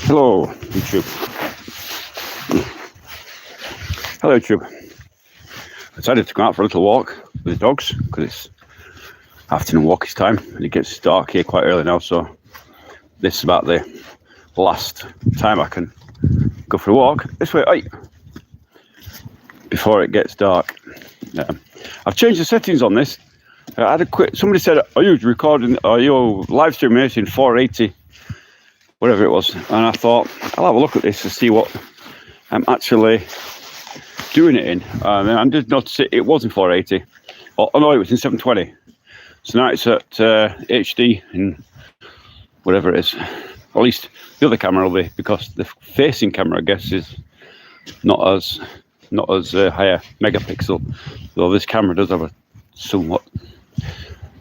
Hello, YouTube. Hello, YouTube. I decided to go out for a little walk with the dogs because it's afternoon walkies time and it gets dark here quite early now. So this is about the last time I can go for a walk this way, before it gets dark. I've changed the settings on this. I had a quick. Somebody said, "Are you recording? Are you live streaming this in 480?" Whatever it was, and I thought I'll have a look at this to see what I'm actually doing it in. And I did notice it was in 480. Oh no, it was in 720. So now it's at HD in whatever it is. Or at least the other camera will be, because the facing camera, I guess, is not as higher megapixel. Though this camera does have a somewhat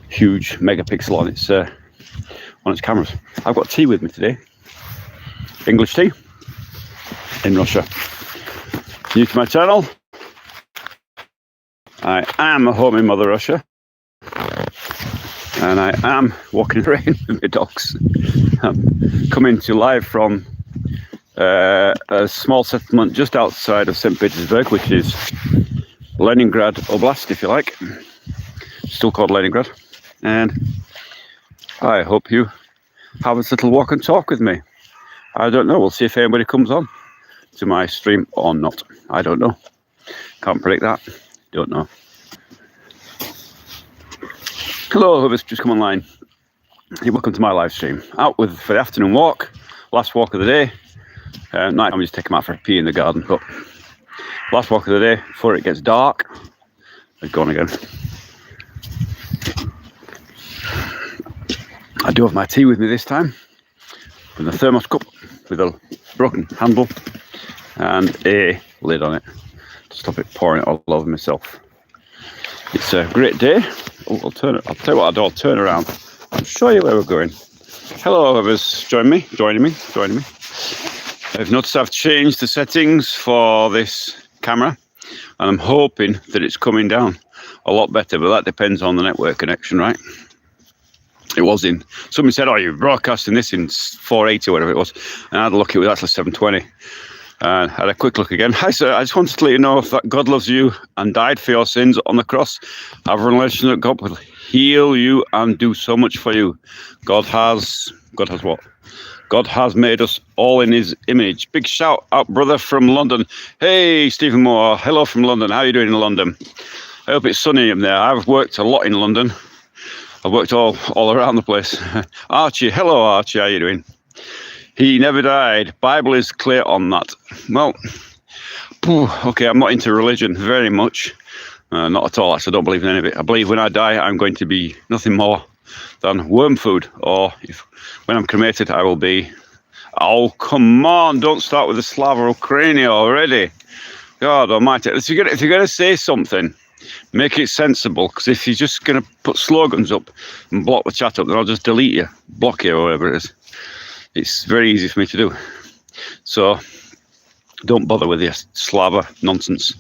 huge megapixel on its cameras. I've got tea with me today. English tea in Russia. New to my channel. I am a home in Mother Russia. And I am walking around with my dogs. I'm coming to live from a small settlement just outside of St. Petersburg, which is Leningrad Oblast, if you like. Still called Leningrad. And I hope you have a little walk and talk with me. I don't know. We'll see if anybody comes on to my stream or not. I don't know. Can't predict that. Don't know. Hello, whoever's just come online. Hey, welcome to my live stream. Out for the afternoon walk. Last walk of the day. Night I'm just taking them out for a pee in the garden. But last walk of the day before it gets dark. It's gone again. I do have my tea with me this time, with a thermos cup with a broken handle and a lid on it to stop it pouring all over myself. It's a great day. Oh, I'll tell you what I'll do. I'll turn around. I'll show you where we're going. Hello, whoever's joining me. I've noticed I've changed the settings for this camera, and I'm hoping that it's coming down a lot better, but that depends on the network connection, right? It was in. Somebody said, "Oh, you're broadcasting this in 480 or whatever it was," and I had a look. It was actually 720. And had a quick look again. Hi, sir. I just wanted to let you know that God loves you and died for your sins on the cross. Have a relationship that God will heal you and do so much for you. God has what? God has made us all in His image. Big shout out, brother, from London. Hey, Stephen Moore. Hello from London. How are you doing in London? I hope it's sunny up there. I've worked a lot in London. I've worked all around the place. Archie, hello Archie, how are you doing? He never died. Bible is clear on that. Well, okay, I'm not into religion very much. Not at all, actually, I don't believe in any of it. I believe when I die, I'm going to be nothing more than worm food. Or when I'm cremated, I will be... Oh, come on, don't start with the Slava Ukraini already. God almighty. If you're going to say something, make it sensible, because if you're just going to put slogans up and block the chat up, then I'll just delete you, block you, or whatever it is. It's very easy for me to do. So don't bother with your Slava nonsense.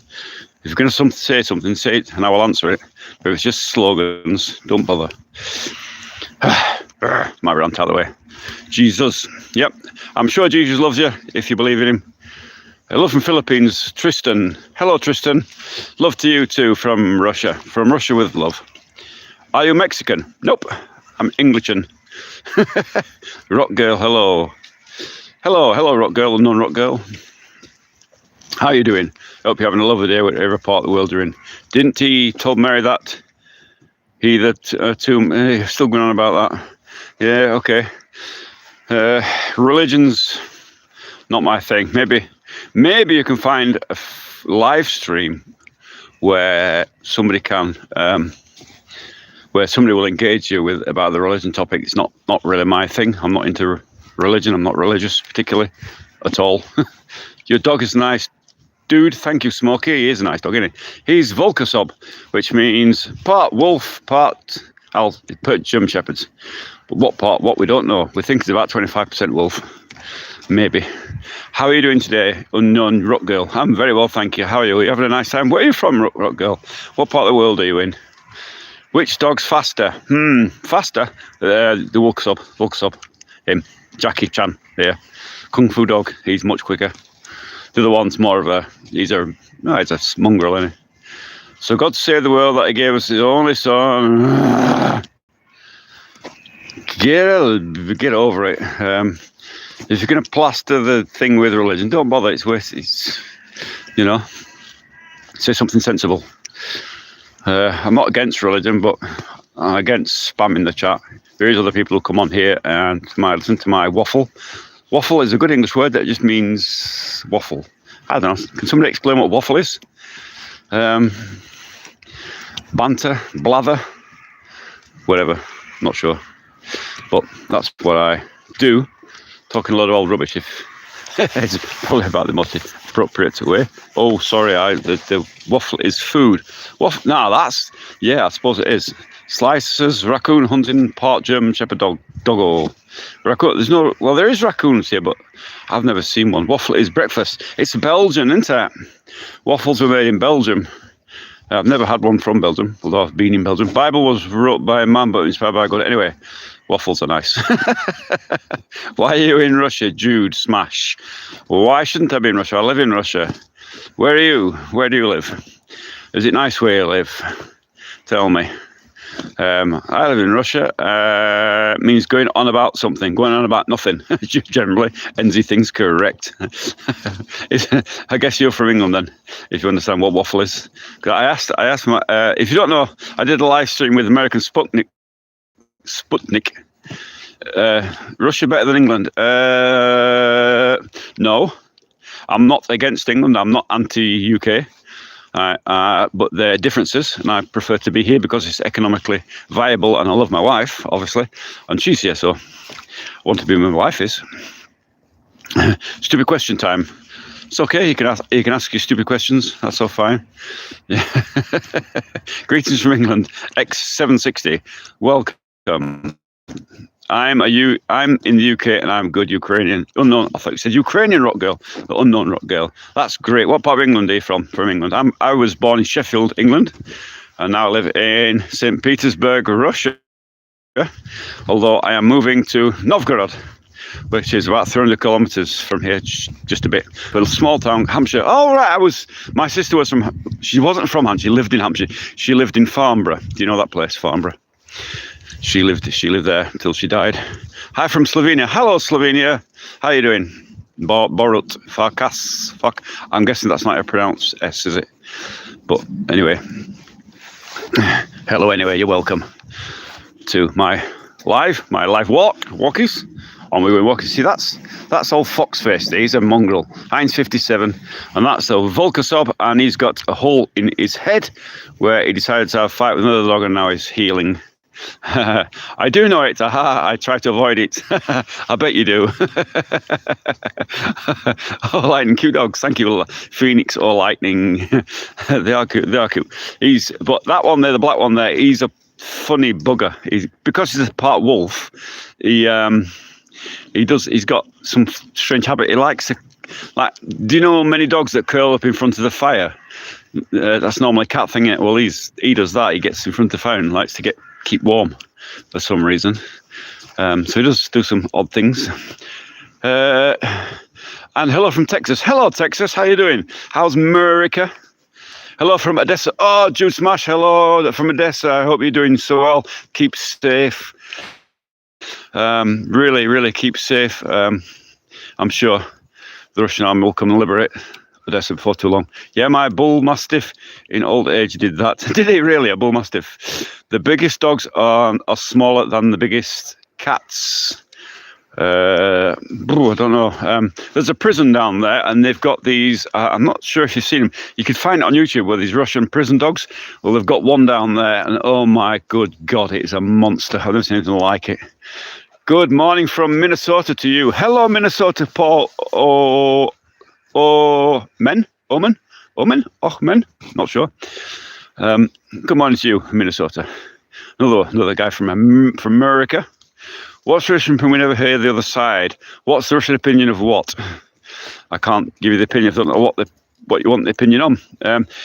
If you're going to say something, say it, and I will answer it. But if it's just slogans, don't bother. My rant out of the way. Jesus. Yep. I'm sure Jesus loves you if you believe in Him. Hello from Philippines, Tristan. Hello, Tristan. Love to you too from Russia. From Russia with love. Are you Mexican? Nope. I'm Englishan. Rock girl, hello. Hello, rock girl and non-rock girl. How are you doing? Hope you're having a lovely day whatever part of the world you're in. Didn't he told Mary that? Still going on about that. Yeah, okay. Religion's not my thing. Maybe you can find a live stream where somebody can, where somebody will engage you with about the religion topic. It's not really my thing. I'm not into religion. I'm not religious particularly at all. Your dog is nice, dude. Thank you, Smokey. He is a nice dog, isn't he? He's Volkosob, which means part wolf, part German Shepherds. But what part? What we don't know. We think it's about 25% wolf. Maybe. How are you doing today, unknown rock girl? I'm very well, thank you. How are you? Are you having a nice time? Where are you from, rock girl? What part of the world are you in? Which dog's faster? Faster? The Volkosob. him, Jackie Chan. Yeah, Kung Fu Dog. He's much quicker. The other one's more of he's a mongrel, isn't he? So God saved the world that He gave us His only Son. Get over it. If you're going to plaster the thing with religion, don't bother. It's waste. It's, say something sensible. I'm not against religion, but I'm against spamming the chat. There is other people who come on here and listen to my waffle. Waffle is a good English word that just means waffle. I don't know. Can somebody explain what waffle is? Banter, blather, whatever. Not sure. But that's what I do. Talking a lot of old rubbish. It's probably about the most appropriate way. Oh, sorry, the waffle is food. Waffle, no, I suppose it is. Slices, raccoon hunting, part German Shepherd doggo. Raccoon, there is raccoons here, but I've never seen one. Waffle is breakfast. It's Belgian, isn't it? Waffles were made in Belgium. I've never had one from Belgium, although I've been in Belgium. Bible was wrote by a man, but inspired by God. Anyway, waffles are nice. Why are you in Russia, Jude? Smash. Why shouldn't I be in Russia? I live in Russia. Where are you? Where do you live? Is it nice where you live? Tell me. I live in Russia. Means going on about something, going on about nothing. Generally, NZ things correct. I guess you're from England then, if you understand what waffle is. I asked my, if you don't know, I did a live stream with American Sputnik. Russia better than England? No, I'm not against England. I'm not anti-UK. But there are differences, and I prefer to be here because it's economically viable, and I love my wife, obviously, and she's here, so I want to be where my wife is. Stupid question time. It's okay, you can ask your stupid questions, that's all fine. Yeah. Greetings from England, X760, welcome. I'm in the UK and I'm good Ukrainian. Unknown, I thought you said Ukrainian rock girl, the unknown rock girl. That's great. What part of England are you from? From England. I was born in Sheffield, England, and now I live in St. Petersburg, Russia. Although I am moving to Novgorod, which is about 300 kilometers from here, just a bit. But a small town, Hampshire. Oh, right. My sister was she wasn't from Hampshire, she lived in Hampshire. She lived in Farnborough. Do you know that place, Farnborough? She lived there until she died. Hi from Slovenia. Hello, Slovenia. How are you doing? Borut Farkas. Fuck. I'm guessing that's not how you pronounce S, is it? But anyway. Hello anyway, you're welcome to my live walkies. On we go walkies. See, that's old Foxface. He's a mongrel. Heinz 57. And that's a Volkosob, and he's got a hole in his head where he decided to have a fight with another dog, and now he's healing. I do know it. I try to avoid it. I bet you do. Oh, lightning, cute dogs. Thank you, Phoenix or Lightning. They are cute. But that one there, the black one there, he's a funny bugger. Because he's a part wolf. He's got some strange habit. He likes to, do you know many dogs that curl up in front of the fire? That's normally a cat thing. Well, he does that. He gets in front of the fire and likes to keep warm for some reason. So he does do some odd things. And hello from Texas. Hello, Texas. How you doing? How's America? Hello from Odessa. Oh, Jude Smash. Hello from Odessa. I hope you're doing so well. Keep safe. Really, really keep safe. I'm sure the Russian army will come and liberate Odessa before too long. Yeah, my bull mastiff in old age did that. Did he really? A bull mastiff? The biggest dogs are smaller than the biggest cats. I don't know. There's a prison down there, and they've got these. I'm not sure if you've seen them. You can find it on YouTube where these Russian prison dogs. Well, they've got one down there, and oh my good God, it is a monster. I've never seen anything like it. Good morning from Minnesota to you. Hello, Minnesota, Paul. Men? Not sure. Good morning to you, Minnesota. Another guy from America. What's the Russian opinion? We never hear the other side. What's the Russian opinion of what? I can't give you the opinion. I don't know what the what you want the opinion on.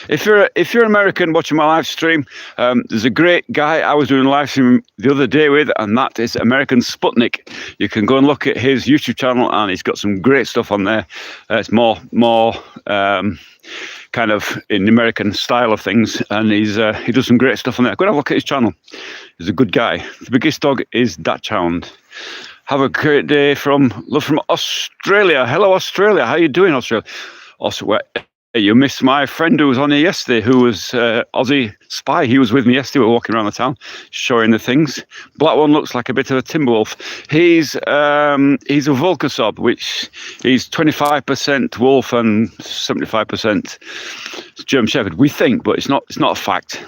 If you're American watching my live stream, there's a great guy I was doing a live stream the other day with, and that is American Sputnik. You can go and look at his YouTube channel, and he's got some great stuff on there. It's more kind of in the American style of things, and he does some great stuff on there. Go and have a look at his channel. He's a good guy. The biggest dog is Dutch Hound. Have a great day from Australia. Hello, Australia. How you doing, Australia? Also, you missed my friend who was on here yesterday, who was Aussie Spy. He was with me yesterday. We were walking around the town, showing the things. Black one looks like a bit of a Timberwolf. He's a Volkosob, which he's 25% wolf and 75% German Shepherd. We think, but it's not a fact.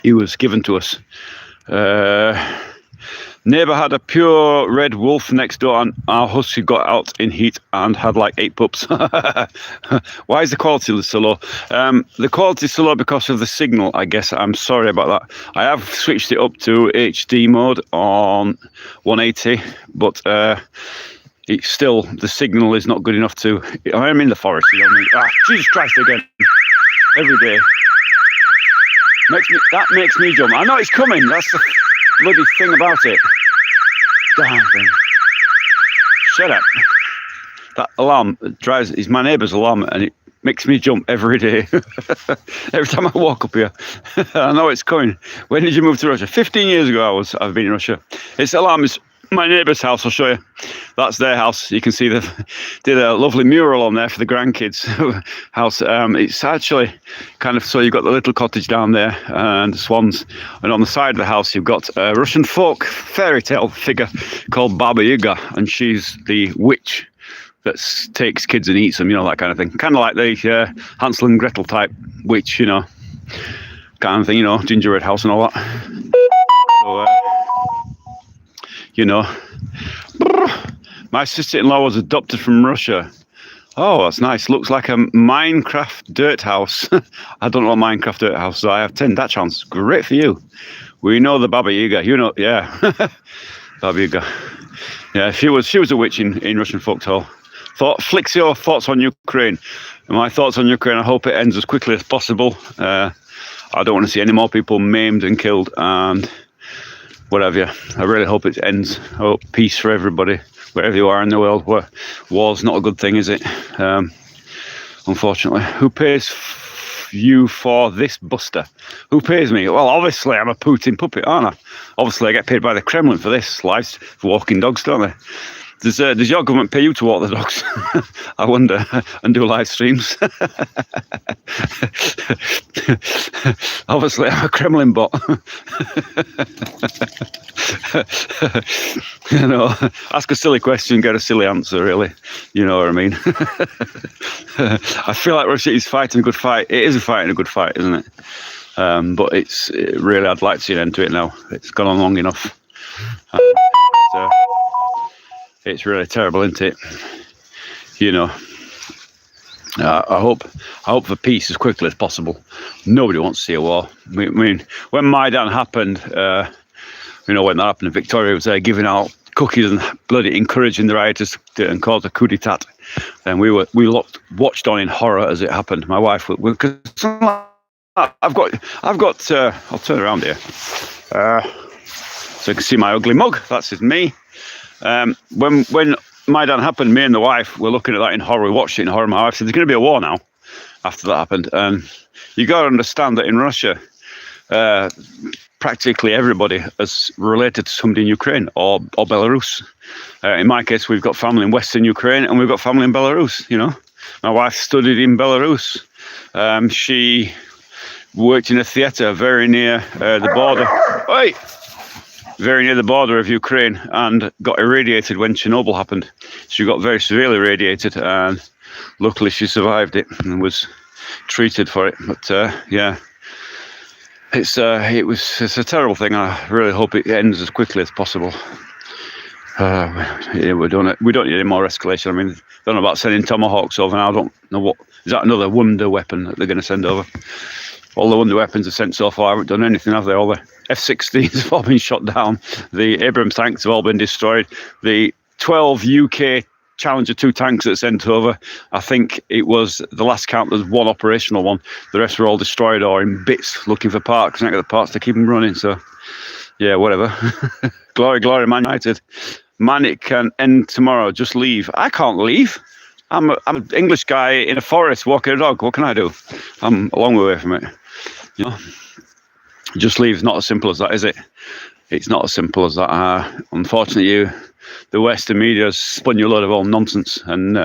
He was given to us. Neighbour had a pure red wolf next door, and our husky got out in heat and had like 8 pups. Why is the quality so low? The quality is so low because of the signal, I guess. I'm sorry about that. I have switched it up to HD mode on 180, but it's still, the signal is not good enough to... I'm in the forest, you know what I mean? Jesus Christ again. Every day. That makes me jump. I know it's coming. That's the bloody thing about it. Damn thing. Shut up. That alarm is my neighbour's alarm, and it makes me jump every day. Every time I walk up here. I know it's coming. When did you move to Russia? 15 years ago I've been in Russia. This alarm is my neighbour's house. I'll show you. That's their house. You can see they did a lovely mural on there for the grandkids' house. It's actually kind of, so you've got the little cottage down there and the swans, and on the side of the house you've got a Russian folk fairy tale figure called Baba Yaga, and she's the witch that takes kids and eats them, you know, that kind of thing. Kind of like the Hansel and Gretel type witch, you know, kind of thing, you know, gingerbread house and all that. So, you know, my sister-in-law was adopted from Russia. Oh, that's nice. Looks like a Minecraft dirt house. I don't know what Minecraft dirt house is. I have 10 Dutch hounds. Great for you. We know the Baba Yaga. You know, yeah. Baba Yaga. Yeah, she was a witch in Russian folktale. Flixio, thoughts on Ukraine. My thoughts on Ukraine, I hope it ends as quickly as possible. I don't want to see any more people maimed and killed and whatever. I really hope it ends. I hope peace for everybody, wherever you are in the world. War's not a good thing, is it? Unfortunately. Who pays you for this, Buster? Who pays me? Well, obviously I'm a Putin puppet, aren't I? Obviously I get paid by the Kremlin for this, lives for walking dogs, don't they? Does your government pay you to walk the dogs? I wonder, and do live streams. Obviously, I'm a Kremlin bot. You know, ask a silly question, get a silly answer, really. You know what I mean? I feel like Russia is fighting a good fight. It is fighting a good fight, isn't it? But really, I'd like to see an end to it now. It's gone on long enough. It's really terrible, isn't it? You know, I hope for peace as quickly as possible. Nobody wants to see a war. I mean, when Maidan happened, you know, when that happened, Victoria was there giving out cookies and bloody encouraging the rioters and cause a coup d'etat. Then we watched on in horror as it happened. My wife, because I've got. I'll turn around here, so you can see my ugly mug. That's me. When Maidan happened, me and the wife were looking at that in horror. We watched it in horror. My wife said, "There's going to be a war now." After that happened, and you got to understand that in Russia, practically everybody is related to somebody in Ukraine or Belarus. In my case, we've got family in Western Ukraine and we've got family in Belarus. You know, my wife studied in Belarus. She worked in a theatre very near the border. Oi! Very near the border of Ukraine, and got irradiated when Chernobyl happened. She got very severely irradiated, and luckily she survived it and was treated for it. But yeah, it's a terrible thing. I really hope it ends as quickly as possible. Yeah, we don't need any more escalation. I mean, I don't know about sending Tomahawks over now. I don't know what is that another wonder weapon that they're going to send over. All the wonder weapons are sent so far haven't done anything, have they? All the F-16s have all been shot down. The Abrams tanks have all been destroyed. The 12 UK Challenger 2 tanks that sent over. I think it was the last count. There's one operational one. The rest were all destroyed or in bits, looking for parts. I got the parts to keep them running. So yeah, whatever. Glory, glory, Man United. Man, it can end tomorrow. Just leave. I can't leave. I'm an English guy in a forest walking a dog. What can I do? I'm a long way away from it. You know, just leave. It's not as simple as that, is it? It's not as simple as that. Unfortunately, the Western media has spun you a load of old nonsense, and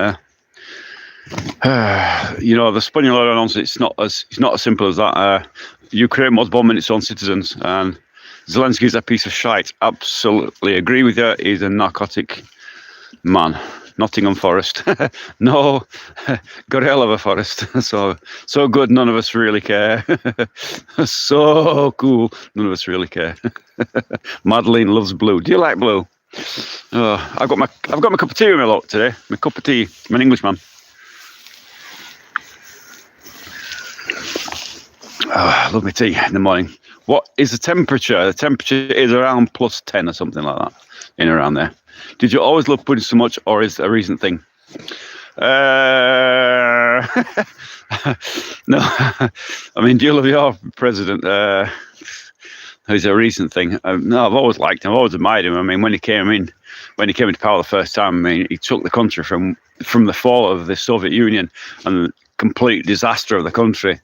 you know, they spun you a load of nonsense. It's not as simple as that. Ukraine was bombing its own citizens, and Zelensky's a piece of shite. Absolutely agree with you. He's a narcotic man. Nottingham Forest. No, got a hell of a forest. So good, none of us really care. So cool, none of us really care. Madeline loves blue. Do you like blue? I've got my cup of tea with me lot today. My cup of tea. I'm an Englishman. I love my tea in the morning. What is the temperature? The temperature is around plus 10 or something like that, in around there. Did you always love pudding so much, or is it a recent thing? No. I mean, do you love your president? It's a recent thing. No, I've always liked him. I've always admired him. I mean, when he came into power the first time, I mean, he took the country from the fall of the Soviet Union and the complete disaster of the country,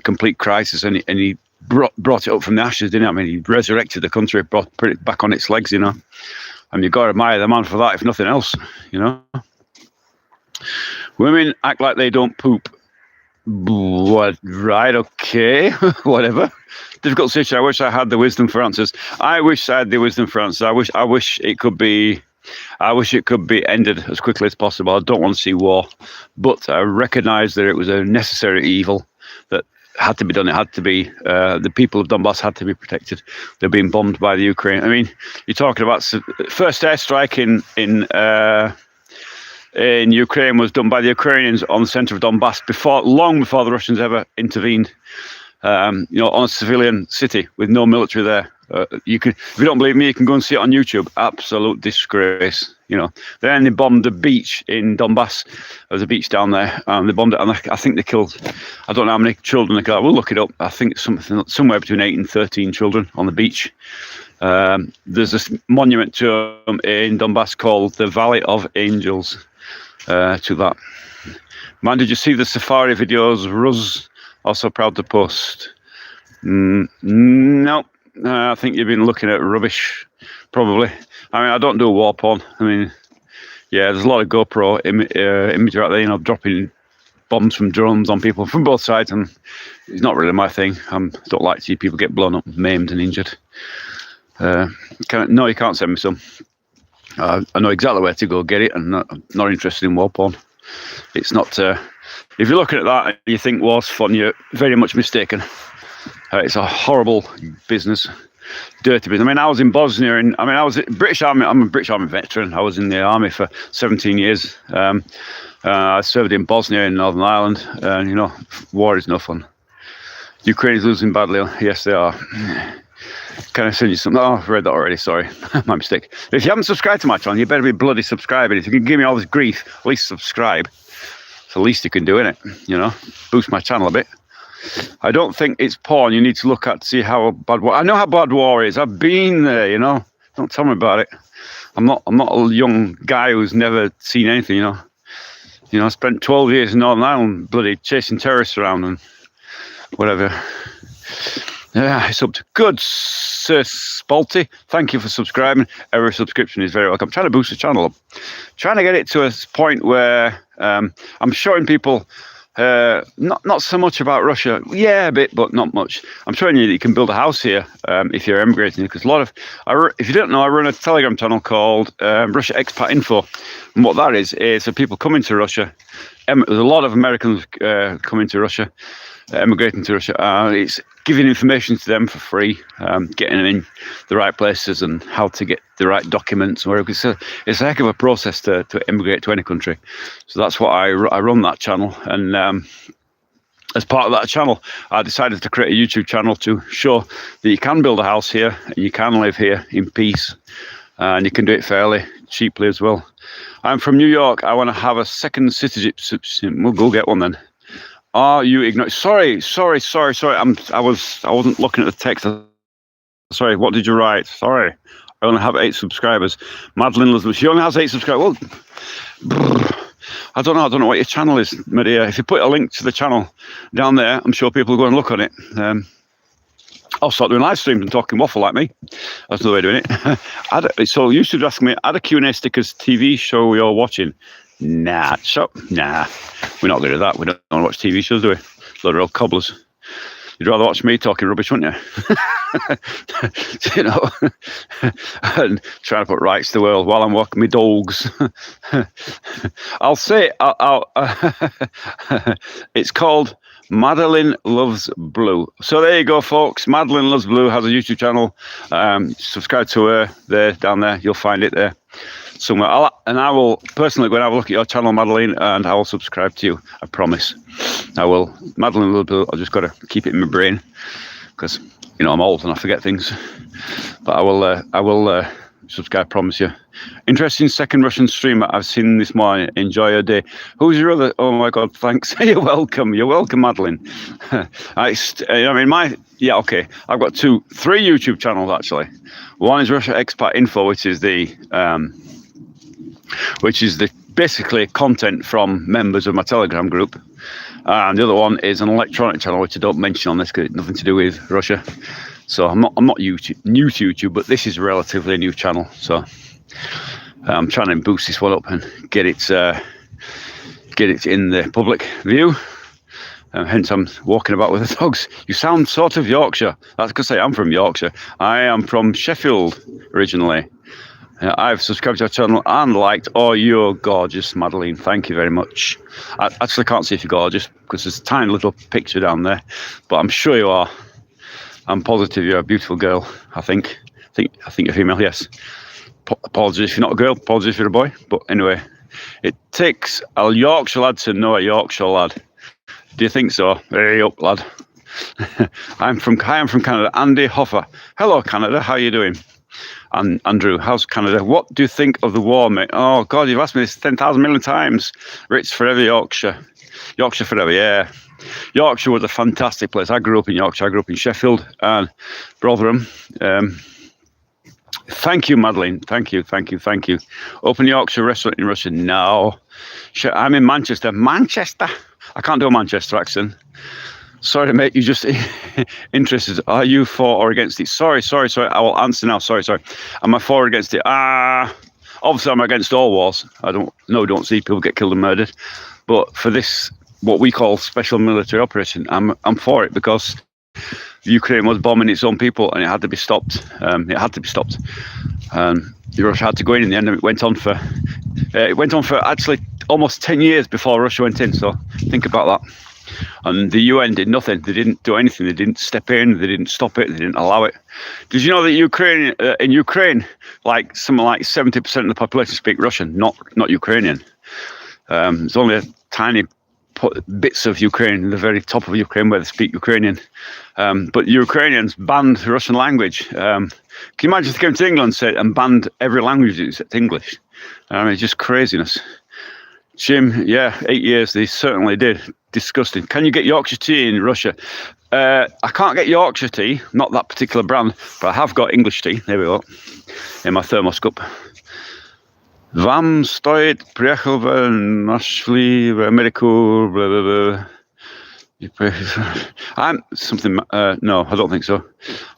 complete crisis, and he brought it up from the ashes, didn't he? I mean, he resurrected the country, put it back on its legs, you know. And you've got to admire the man for that, if nothing else, you know. Women act like they don't poop. What? Right, okay, whatever. Difficult situation. I wish I had the wisdom for answers. I wish I had the wisdom for answers. I wish it could be ended as quickly as possible. I don't want to see war, but I recognise that it was a necessary evil that had to be done. It had to be. The people of Donbass had to be protected. They're being bombed by the Ukraine. I mean, you're talking about first airstrike in Ukraine was done by the Ukrainians on the centre of Donbass long before the Russians ever intervened. You know, on a civilian city with no military there. If you don't believe me, you can go and see it on YouTube. Absolute disgrace. You know, then they bombed the beach in Donbass. There's a beach down there, and they bombed it, and I think they killed, I don't know how many children they killed. We'll look it up. I think it's somewhere between 8 and 13 children on the beach. There's this monument to them in Donbass called the Valley of Angels. To that. Man, did you see the safari videos Ruz also proud to post? No. I think you've been looking at rubbish, probably. I mean, I don't do war porn. I mean, yeah, there's a lot of GoPro imagery out there, you know, dropping bombs from drones on people from both sides, and it's not really my thing. I don't like to see people get blown up, maimed and injured. No, you can't send me some. I know exactly where to go get it, and I'm not interested in war porn. It's not. If you're looking at that and you think war's fun, you're very much mistaken. It's a horrible business, dirty business. I mean, I was in Bosnia, and I was British Army. I'm a British Army veteran. I was in the army for 17 years. I served in Bosnia in Northern Ireland, and you know, war is no fun. Ukraine is losing badly. Yes, they are. Can I send you something? Oh, I've read that already, sorry. My mistake. If you haven't subscribed to my channel, you better be bloody subscribing. If you can give me all this grief, at least subscribe. It's the least you can do, innit? You know, boost my channel a bit. I don't think it's porn you need to look at to see how bad war. I know how bad war is. I've been there, you know. Don't tell me about it. I'm not a young guy who's never seen anything, you know. You know, I spent 12 years in Northern Ireland bloody chasing terrorists around and whatever. Yeah, it's up to good, Sir Spalty. Thank you for subscribing. Every subscription is very welcome. I'm trying to boost the channel up. Trying to get it to a point where I'm showing people not so much about Russia. Yeah, a bit, but not much. I'm showing you that you can build a house here if you're emigrating. Because if you don't know, I run a Telegram channel called Russia Expat Info. And what that is for people coming to Russia. There's a lot of Americans coming to Russia, emigrating to Russia. It's giving information to them for free, getting them in the right places and how to get the right documents. It's a heck of a process to emigrate to any country. So that's what I run that channel. And as part of that channel, I decided to create a YouTube channel to show that you can build a house here and you can live here in peace. And you can do it fairly cheaply as well. I'm from New York. I want to have a second citizenship. We'll go get one then. Are you ignorant? Sorry. I wasn't looking at the text. Sorry, what did you write? Sorry. I only have 8 subscribers. Madeline loves. She only has 8 subscribers. Well, I don't know what your channel is, Maria. If you put a link to the channel down there, I'm sure people will go and look on it. I'll start doing live streams and talking waffle like me. That's another way of doing it. So you should ask me, add a Q&A stickers TV show you're watching. Nah. We're not going to do that. We don't want to watch TV shows, do we? Load of old cobblers. You'd rather watch me talking rubbish, wouldn't you? You know, and trying to put rights to the world while I'm walking my dogs. I'll say, it's called Madeline Loves Blue. So there you go, folks. Madeline Loves Blue has a YouTube channel. Subscribe to her there, down there. You'll find it there somewhere. I will personally go and have a look at your channel, Madeline, and I will subscribe to you. I promise. I will. Madeline Loves Blue. I've just got to keep it in my brain because, you know, I'm old and I forget things. But I will subscribe, promise you. Interesting second Russian streamer I've seen this morning. Enjoy your day. Who's your other? Oh my God, thanks. You're welcome, Madeline. Okay. I've got 3 YouTube channels actually. One is Russia Expat Info, which is the basically content from members of my Telegram group. And the other one is an electronic channel, which I don't mention on this because it's nothing to do with Russia. So I'm not new to YouTube, but this is a relatively new channel. So I'm trying to boost this one up and get it in the public view. Hence, I'm walking about with the dogs. You sound sort of Yorkshire. That's because I am from Yorkshire. I am from Sheffield originally. I've subscribed to your channel and liked. Oh, you're gorgeous, Madeline. Thank you very much. I actually can't see if you're gorgeous because there's a tiny little picture down there, but I'm sure you are. I'm positive you're a beautiful girl. I think you're female. Yes. Apologies if you're not a girl. Apologies if you're a boy. But anyway, it takes a Yorkshire lad to know a Yorkshire lad. Do you think so? Hey up, lad. I am from Canada. Andy Hoffer. Hello, Canada. How are you doing? And Andrew, how's Canada? What do you think of the war, mate? Oh, God, you've asked me this 10,000 million times. Ritz forever, Yorkshire. Yorkshire forever, yeah. Yorkshire was a fantastic place. I grew up in Yorkshire. I grew up in Sheffield and Rotherham. Thank you, Madeline. Thank you. Open Yorkshire restaurant in Russia? No. I'm in Manchester. Manchester? I can't do a Manchester accent. Sorry, mate, you just interested. Are you for or against it? Sorry. I will answer now. Sorry. Am I for or against it? Obviously, I'm against all wars. I don't see people get killed and murdered. But for this, what we call special military operation, I'm for it because Ukraine was bombing its own people and it had to be stopped. Russia had to go in the end, and it went on for actually almost 10 years before Russia went in. So think about that. And the UN did nothing. They didn't do anything. They didn't step in. They didn't stop it. They didn't allow it. Did you know that in Ukraine, like something like 70% of the population speak Russian, not Ukrainian? There's only a tiny bits of Ukraine, the very top of Ukraine, where they speak Ukrainian. But Ukrainians banned the Russian language. Can you imagine if they came to England and banned every language except English? I mean, it's just craziness. Jim, yeah, 8 years, they certainly did. Disgusting. Can you get Yorkshire tea in Russia? I can't get Yorkshire tea, not that particular brand, but I have got English tea. There we go, in my thermos cup. Вам стоит приехал в нашли в Америку, blah, blah, blah. I'm something, no, I don't think so.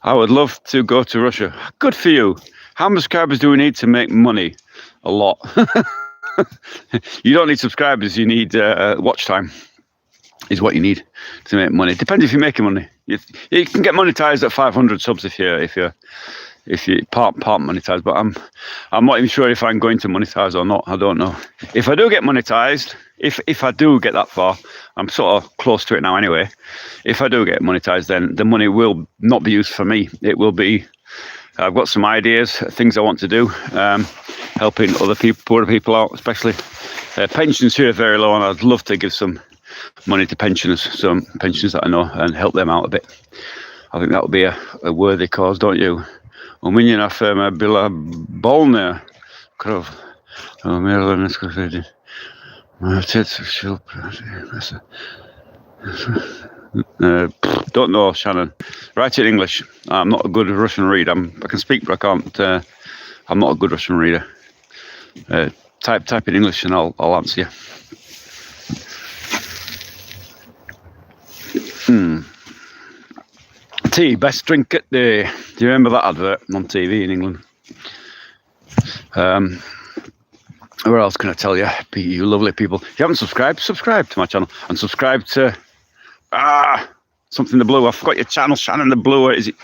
I would love to go to Russia. Good for you. How many subscribers do we need to make money? A lot. You don't need subscribers, you need watch time is what you need to make money. Depends if you're making money. You can get monetized at 500 subs if you're part monetized, but I'm not even sure if I'm going to monetize or not. I don't know. If I do get monetized, if I do get that far, I'm sort of close to it now anyway. If I do get monetized, then the money will not be used for me. It will be, I've got some ideas, things I want to do, helping other people, poorer people out, especially. Pensions here are very low, and I'd love to give some money to pensioners, some pensioners that I know, and help them out a bit. I think that would be a worthy cause, don't you? У меня ферма была полная Krov. Oh, Maryland, don't know, Shannon. Write it in English. I'm not a good Russian reader. I can speak, but I can't. I'm not a good Russian reader. Type in English, and I'll answer you. Tea, best drink at the. Do you remember that advert on TV in England? Where else can I tell you? You lovely people. If you haven't subscribed, subscribe to my channel and subscribe to something the blue. I forgot your channel, Shannon the Blue. Where is it?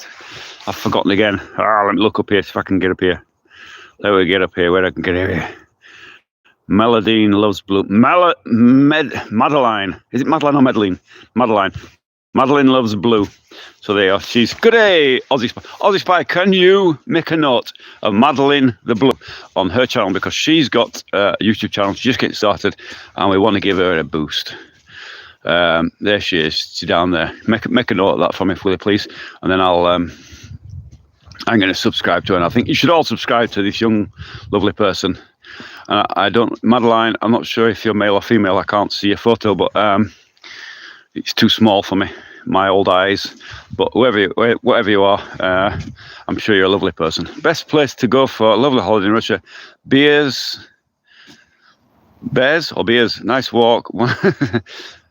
I've forgotten again. Let me look up here if I can get up here. There we get up here. Where I can get here. Madeline loves blue. Madeline. Is it Madeline or Madeline? Madeline. Madeline loves blue. So there you are. She's good day, Aussie Spy. Aussie Spy, can you make a note of Madeline the Blue on her channel, because she's got a YouTube channel. She's just getting started, and we want to give her a boost. There she is. She's down there. Make a note of that for me, will you please? And then I'm going to subscribe to her. And I think you should all subscribe to this young, lovely person. I don't, Madeline, I'm not sure if you're male or female. I can't see your photo, but it's too small for me, my old eyes. But whatever you are, I'm sure you're a lovely person. Best place to go for a lovely holiday in Russia? Bears? Nice walk.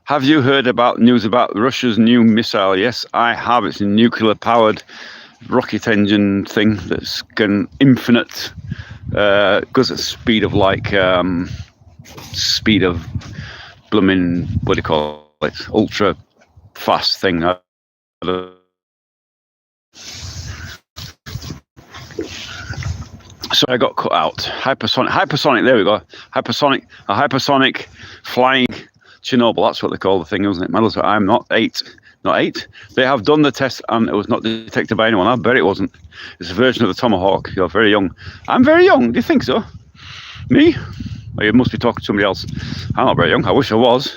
Have you heard about news about Russia's new missile? Yes, I have. It's a nuclear-powered rocket engine thing that's got infinite, goes at speed of blooming, what do you call it? Ultra fast thing. So I got cut out. Hypersonic. There we go. A hypersonic flying Chernobyl. That's what they call the thing, isn't it? I'm not eight. They have done the test and it was not detected by anyone. I bet it wasn't. It's a version of the Tomahawk. You're very young. I'm very young. Do you think so? Me? Well, you must be talking to somebody else. I'm not very young. I wish I was.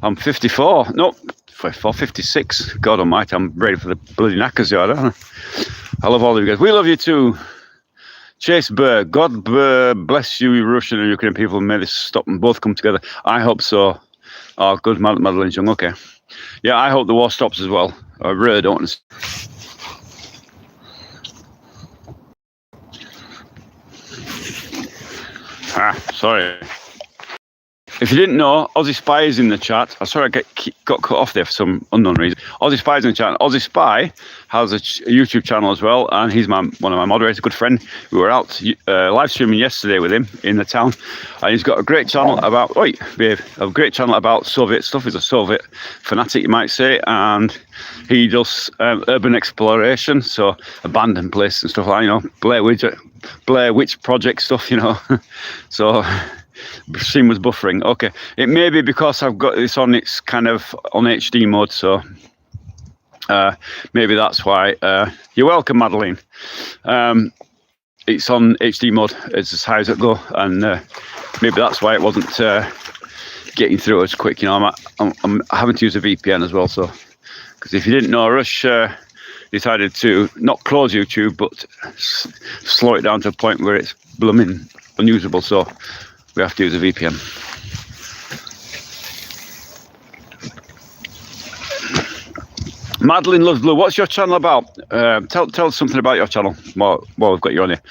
I'm 54. No, 56. God almighty, I'm ready for the bloody knackers yard, aren't I? I love all of you guys. We love you too. Chase Burr. God bless you, Russian and Ukrainian people. May this stop and both come together. I hope so. Oh, good. Madeline's young. Okay. Yeah, I hope the war stops as well. I really don't want to. Sorry. If you didn't know, Aussie Spy is in the chat. I'm sorry I got cut off there for some unknown reason. Aussie Spy is in the chat. Aussie Spy has a YouTube channel as well, and he's one of my moderators, a good friend. We were out live streaming yesterday with him in the town, and he's got a great channel about Soviet stuff. He's a Soviet fanatic, you might say, and he does urban exploration, so abandoned places and stuff like that, Blair Witch Project stuff, so. Stream was buffering. Okay, it may be because I've got this on. It's kind of on HD mode, so maybe that's why. You're welcome, Madeline. It's on HD mode. It's as high as it go, and maybe that's why it wasn't getting through as quick. I'm having to use a VPN as well. So, because if you didn't know, Russia decided to not close YouTube, but slow it down to a point where it's blooming unusable. So. We have to use a VPN. Madeline loves blue. What's your channel about? Tell us something about your channel while we've got you on here.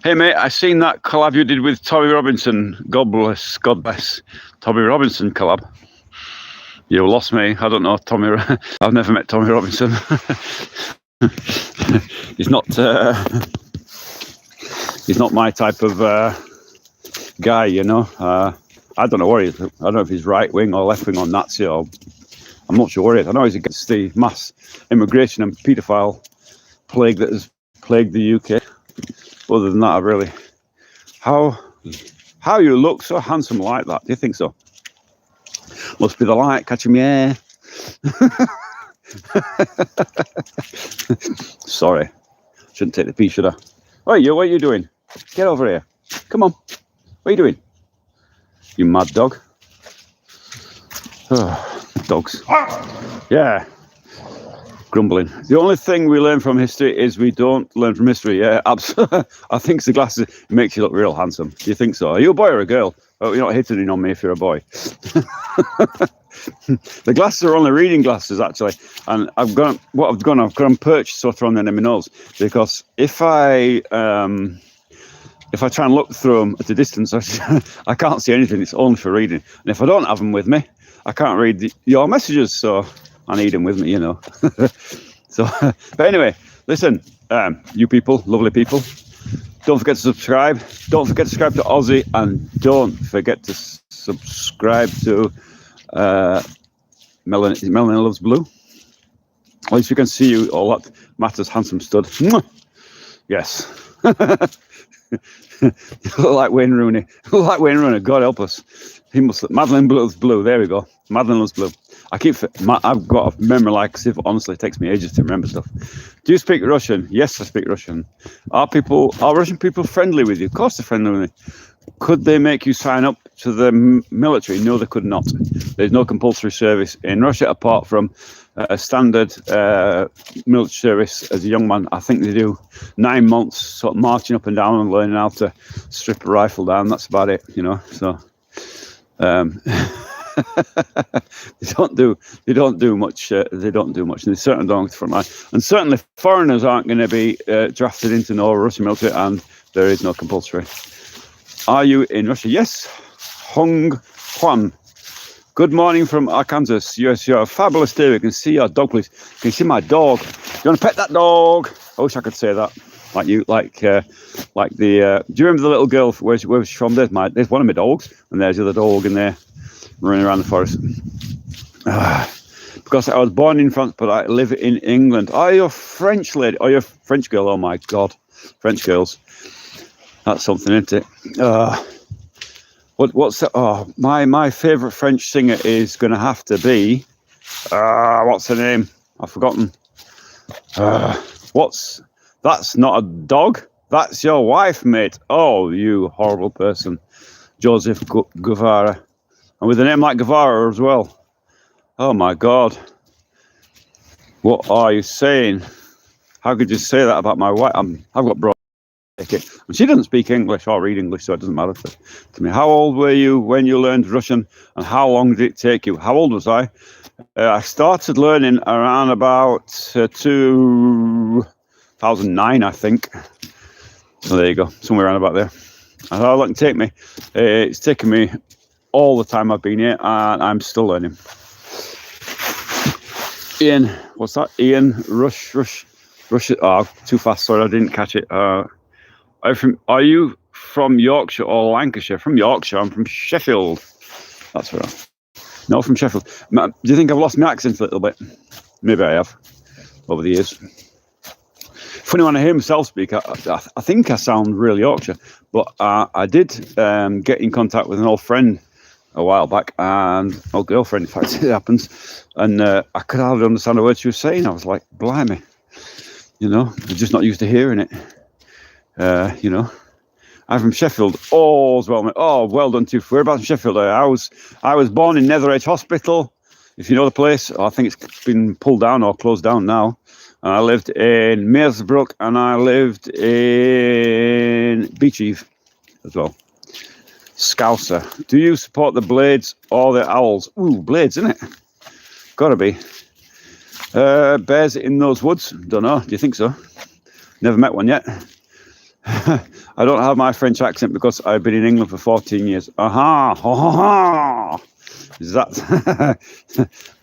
Hey mate, I seen that collab you did with Tommy Robinson. God bless Tommy Robinson collab. You lost me. I don't know Tommy. I've never met Tommy Robinson. He's not my type of guy, I don't know where he is. I don't know if he's right wing or left wing or Nazi, or I'm not sure where he is. I know he's against the mass immigration and paedophile plague that has plagued the UK. Other than that, I really, how you look so handsome like that? Do you think so? Must be the light catching me air. Sorry, shouldn't take the pee, should I? What are you doing? Get over here. Come on. What are you doing? You mad dog. Dogs. Yeah. Grumbling. The only thing we learn from history is we don't learn from history. Yeah, absolutely. I think it's the glasses. It makes you look real handsome. Do you think so? Are you a boy or a girl? Oh, you're not hitting on me if you're a boy. The glasses are only reading glasses, actually. And I've got them perched sort of on the end of my nose, because if I try and look through them at a distance, I can't see anything. It's only for reading. And if I don't have them with me, I can't read your messages. So I need them with me, you know. So, but anyway, listen, you people, lovely people, don't forget to subscribe. Don't forget to subscribe to Aussie, and don't forget to subscribe to Melanie Loves Blue. At least we can see you all. That matters, handsome stud. Yes. You look like Wayne Rooney. You look like Wayne Rooney. God help us. He must. Madeline Loves Blue. There we go. Madeline Loves Blue. I've got a memory like sieve. Honestly, it takes me ages to remember stuff. Do you speak Russian? Yes, I speak Russian. Are Russian people friendly with you? Of course they're friendly with me. Could they make you sign up to the military? No, they could not. There's no compulsory service in Russia apart from a standard military service as a young man. I think they do 9 months sort of marching up and down and learning how to strip a rifle down. That's about it, you know. So they don't do much. They don't do much, and they certainly don't go to the front line. And certainly foreigners aren't going to be drafted into no Russian military, and there is no compulsory. Are you in Russia? Yes. Hong Huan. Good morning from Arkansas. Yes, you're a fabulous day. We can see your dog, please. Can you see my dog? You want to pet that dog? I wish I could say that. Like you, like the. Do you remember the little girl? Where's she from? There's one of my dogs, and there's the other dog in there, running around the forest. Because I was born in France, but I live in England. Are you a French lady? Are you a French girl? Oh my God, French girls. That's something, isn't it? What's that? Oh, my favourite French singer is going to have to be. What's her name? I've forgotten. That's not a dog. That's your wife, mate. Oh, you horrible person, Joseph Guevara, and with a name like Guevara as well. Oh my God. What are you saying? How could you say that about my wife? I've got broad. She doesn't speak English or read English, so it doesn't matter to me. How old were you when you learned Russian, and how long did it take you? How old was I? I started learning around about 2009, I think. So there you go, somewhere around about there. And how long did it take me? It's taken me all the time I've been here, and I'm still learning. Ian, what's that? Ian Rush. Oh, too fast. Sorry, I didn't catch it. Are you from Yorkshire or Lancashire? From Yorkshire. I'm from Sheffield. That's where I'm. No, from Sheffield. Do you think I've lost my accent a little bit? Maybe I have over the years. Funny when I hear myself speak, I think I sound really Yorkshire. But I did get in contact with an old friend a while back, and old girlfriend, in fact, it happens. And I could hardly understand a word she was saying. I was like, blimey. You know, I'm just not used to hearing it. You know, I'm from Sheffield. All's well. Oh, well done too. Whereabouts in Sheffield? I was born in Netherage Hospital, if you know the place. I think it's been pulled down or closed down now. And I lived in Mersbrook, and I lived in Beecheave as well. Scouser. Do you support the Blades or the Owls? Ooh, Blades, isn't it? Gotta be. Bears in those woods? Don't know. Do you think so? Never met one yet. I don't have my French accent because I've been in England for 14 years. Aha! Ha! Is that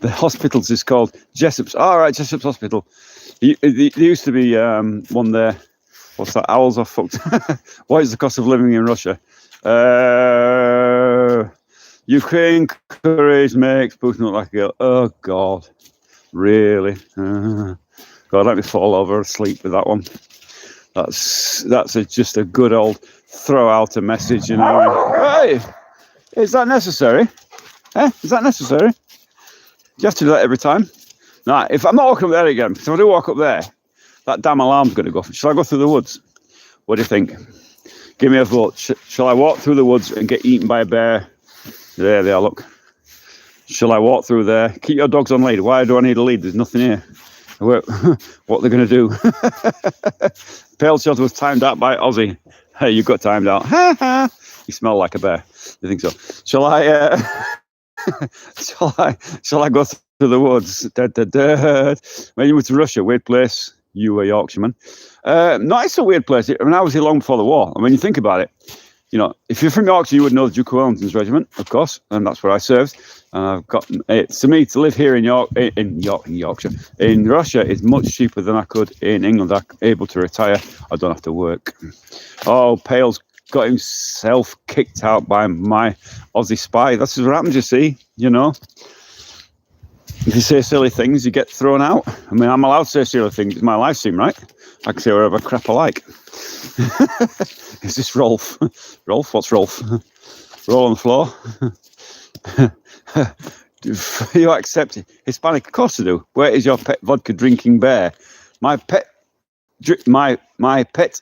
the hospitals is called Jessop's? All right, Jessop's Hospital. There used to be one there. What's that? Owls are fucked. What is the cost of living in Russia? Ukraine courage makes Putin look like a girl. Oh God, really? God, let me fall over asleep with that one. That's just a good old throw out a message, you know. Hey, is that necessary? Is that necessary? Do you have to do that every time? Nah, if I'm not walking up there again, if I do walk up there, that damn alarm's going to go off. Shall I go through the woods? What do you think? Give me a vote. Shall I walk through the woods and get eaten by a bear? There they are, look. Shall I walk through there? Keep your dogs on lead. Why do I need a lead? There's nothing here. what they're going to do. Pale shot was timed out by Aussie. Hey, you got timed out. You smell like a bear. You think so? Shall I? Shall I go through the woods? When you went to Russia, weird place. You were Yorkshireman. No, it's a weird place. I mean, I was here long before the war. And when you think about it, you know, if you're from Yorkshire, you would know the Duke of Wellington's regiment, of course, and that's where I served. And I've got to me to live here in Yorkshire, in Russia is much cheaper than I could in England. I'm able to retire. I don't have to work. Oh, Pale's got himself kicked out by my Aussie spy. That's what happens, you see. You know, if you say silly things, you get thrown out. I mean, I'm allowed to say silly things. It's my live stream, right? I can say whatever crap I like. Is this Rolf? Rolf? What's Rolf? Roll on the floor. Do you accept Hispanic? Of course I do. Where is your pet vodka drinking bear? My pet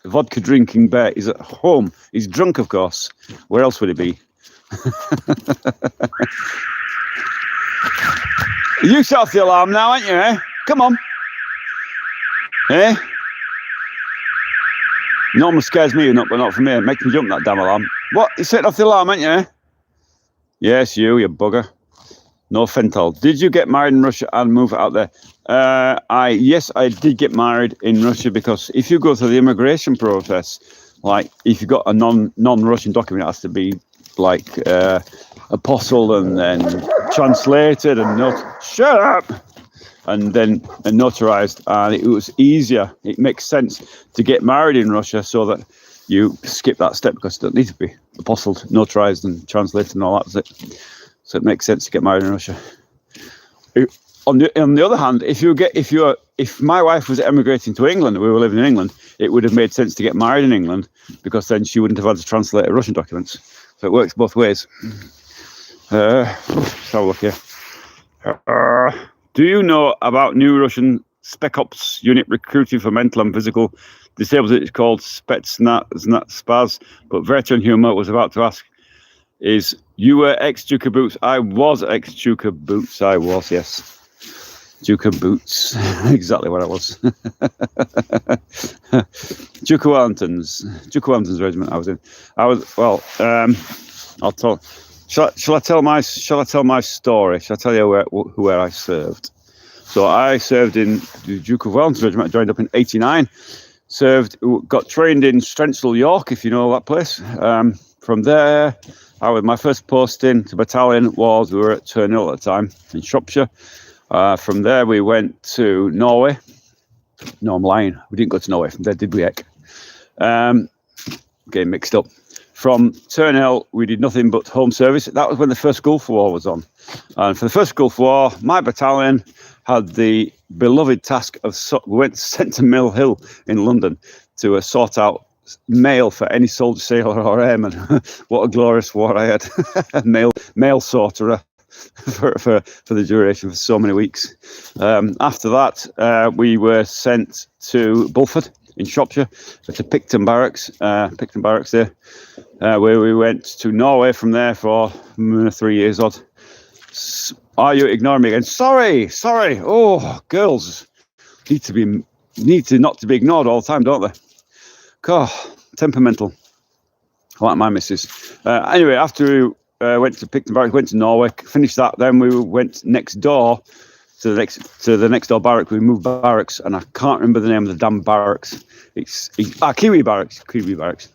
vodka drinking bear is at home. He's drunk, of course. Where else would he be? You set off the alarm now, aren't you, eh? Come on. Eh? Normal scares me, but not for me. It makes me jump, that damn alarm. What? You set off the alarm, aren't you, eh? Yes, you bugger. No Fentanyl. Did you get married in Russia and move out there? Yes, I did get married in Russia, because if you go through the immigration process, like if you've got a non-Russian document, it has to be like apostle and then translated and then notarized, and it was easier. It makes sense to get married in Russia so that you skip that step, because it doesn't need to be apostilled, notarized and translated and all that. So it makes sense to get married in Russia. On the other hand, if my wife was emigrating to England, we were living in England, it would have made sense to get married in England, because then she wouldn't have had to translate her Russian documents. So it works both ways. Let's have a look here. Do you know about new Russian Spec Ops unit recruiting for mental and physical disabled? It's called Spaz, but veteran humour was about to ask, is you were ex-Duke Boots? I was ex-Duke Boots, I was, yes. Duke Boots, exactly what I was. Duke of Wellington's regiment I was in. I'll tell. Shall I tell my story? Shall I tell you where I served? So I served in the Duke of Wellington's regiment. I joined up in '89. Got trained in Strensall, York, if you know that place. From there, my first posting to battalion we were at Turnhill at the time in Shropshire. From there we went to Norway. No, I'm lying. We didn't go to Norway. From there, did we? Getting mixed up. From Turnhill, we did nothing but home service. That was when the first Gulf War was on. And for the first Gulf War, my battalion had the beloved task of sent to Mill Hill in London to sort out mail for any soldier, sailor or airman. What a glorious war I had. mail sorter for the duration for so many weeks. After that, we were sent to Bulford in Shropshire, to Picton Barracks there, where we went to Norway from there for 3 years odd. Are you ignoring me again? Sorry. Oh, girls need to not to be ignored all the time, don't they? God, temperamental. I like my missus. Anyway, after we went to Picton Barracks, went to Norway, finished that, then we went next door to the next door barrack. We moved barracks, and I can't remember the name of the damn barracks. Kiwi Barracks.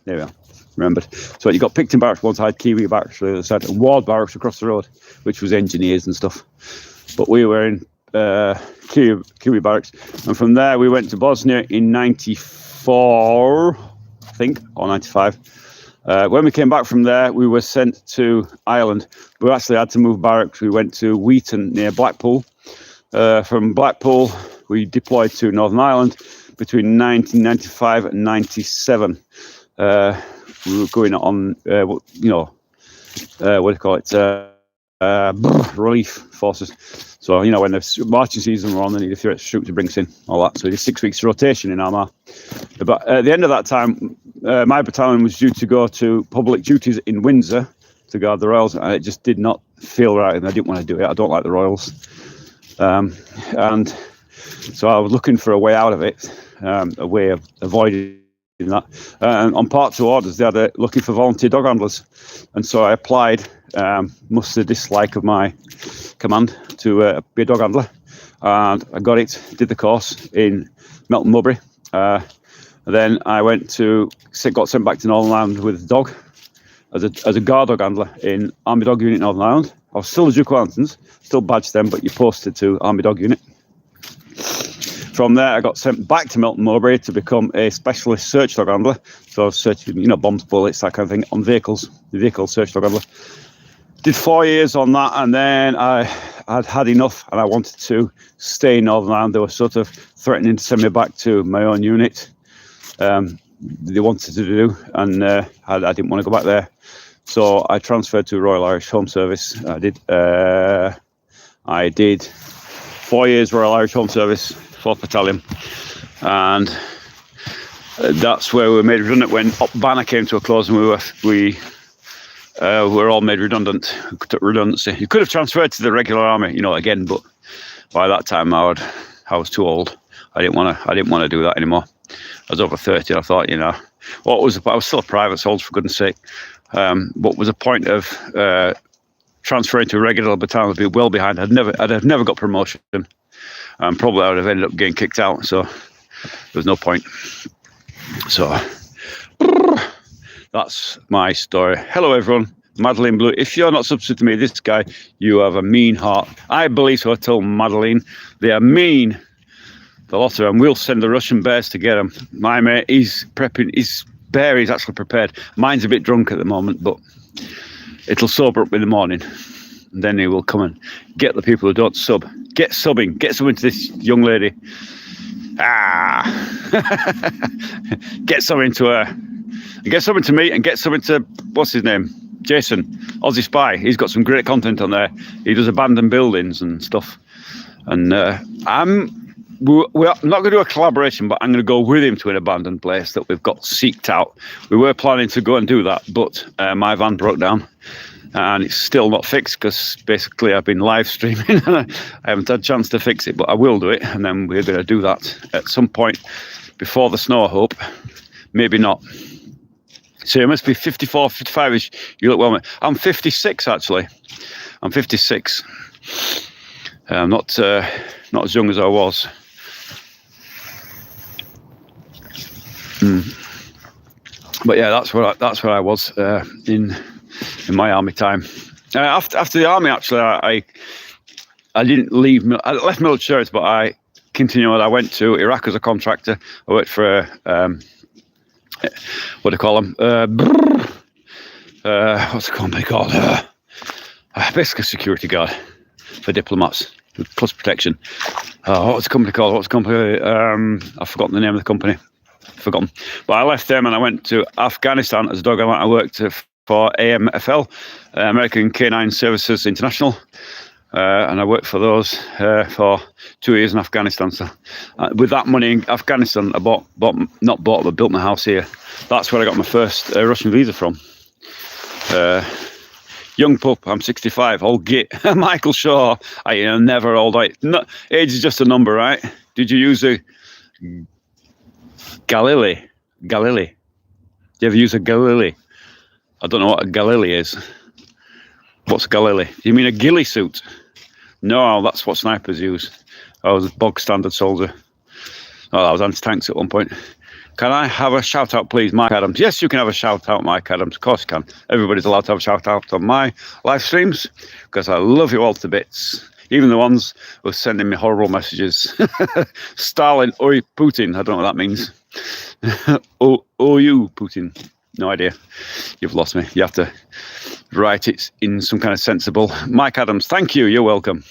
There we are. Remembered. So you got Picton Barracks one side, Kiwi Barracks the other side, and Ward Barracks across the road, which was engineers and stuff. But we were in Kiwi Barracks, and from there we went to Bosnia in '94, I think, or '95. When we came back from there, we were sent to Ireland. We actually had to move barracks. We went to Wheaton near Blackpool. From Blackpool, we deployed to Northern Ireland between 1995 and '97. We were going on, what do you call it? Relief forces. So, when the marching season were on, they needed a few extra troops to bring us in, all that. So we did 6 weeks rotation in Armagh. But at the end of that time, my battalion was due to go to public duties in Windsor to guard the Royals, and it just did not feel right, and I didn't want to do it. I don't like the Royals. And So I was looking for a way out of it, a way of avoiding that. And on Part 2 orders, they had looking for volunteer dog handlers. And so I applied, much to the dislike of my command, to be a dog handler. And I got it, did the course in Melton Mowbray. Then I got sent back to Northern Ireland with a dog as a guard dog handler in Army Dog Unit Northern Ireland. I was still a Duke of Wellingtons, still badged them, but you posted to Army Dog Unit. From there, I got sent back to Melton Mowbray to become a specialist search dog handler. So I was searching, bombs, bullets, that kind of thing, on vehicles, vehicle search dog handler. Did 4 years on that, and then I'd had enough, and I wanted to stay in Northern Ireland. They were sort of threatening to send me back to my own unit. They wanted to do, and I didn't want to go back there. So I transferred to Royal Irish Home Service. I did 4 years Royal Irish Home Service, 4th Battalion, and that's where we were made redundant when Banner came to a close, and we were all made redundant. We took redundancy. You could have transferred to the regular army, again, but by that time I was too old. I didn't want to do that anymore. I was over 30. And I thought, I was still a private soldier, for goodness sake. What was the point of transferring to a regular battalion? I'd be well behind. I'd have never got promotion. Probably I would have ended up getting kicked out. So there was no point. So that's my story. Hello, everyone. Madeline Blue. If you're not subscribed to me, this guy, you have a mean heart. I believe so. I told Madeline they are mean. The lot of them. We'll send the Russian bears to get them. My mate, he's prepping. His bear is actually prepared. Mine's a bit drunk at the moment, but it'll sober up in the morning. And then he will come and get the people who don't sub. Get subbing. Get subbing to this young lady. Get something to her. Get something to me, and get something to, what's his name? Jason, Aussie Spy. He's got some great content on there. He does abandoned buildings and stuff. And we're not going to do a collaboration, but I'm going to go with him to an abandoned place that we've got seeked out. We were planning to go and do that, but my van broke down, and it's still not fixed because basically I've been live streaming and I haven't had a chance to fix it, but I will do it. And then we're going to do that at some point before the snow, I hope. Maybe not. So you must be 54, 55-ish. You look well, mate. I'm 56, actually. I'm 56. I'm not as young as I was. But yeah, that's where I was in my army time. After the army, actually, I didn't leave. I left military service, but I continued. I went to Iraq as a contractor. I worked for what do you call them? What's the company called? Basically, a security guard for diplomats with plus protection. What's the company called? I've forgotten the name of the company. Forgotten. But I left them and I went to Afghanistan as a dog handler. I worked for AMFL, American Canine Services International. And I worked for those for 2 years in Afghanistan. So with that money in Afghanistan, I built my house here. That's where I got my first Russian visa from. Young pup, I'm 65, old git. Michael Shaw, I am never old. No, age is just a number, right? Did you use a Galili? Do you ever use a Galili? I don't know what a Galili is. What's a Galili? You mean a ghillie suit? No, that's what snipers use. I was a bog standard soldier. Oh, I was anti-tanks at one point. Can I have a shout out, please, Mike Adams? Yes, you can have a shout out, Mike Adams. Of course you can. Everybody's allowed to have a shout out on my live streams because I love you all to bits. Even the ones who are sending me horrible messages. Stalin, oi, Putin. I don't know what that means. You, Putin. No idea. You've lost me. You have to write it in some kind of sensible. Mike Adams, thank you. You're welcome.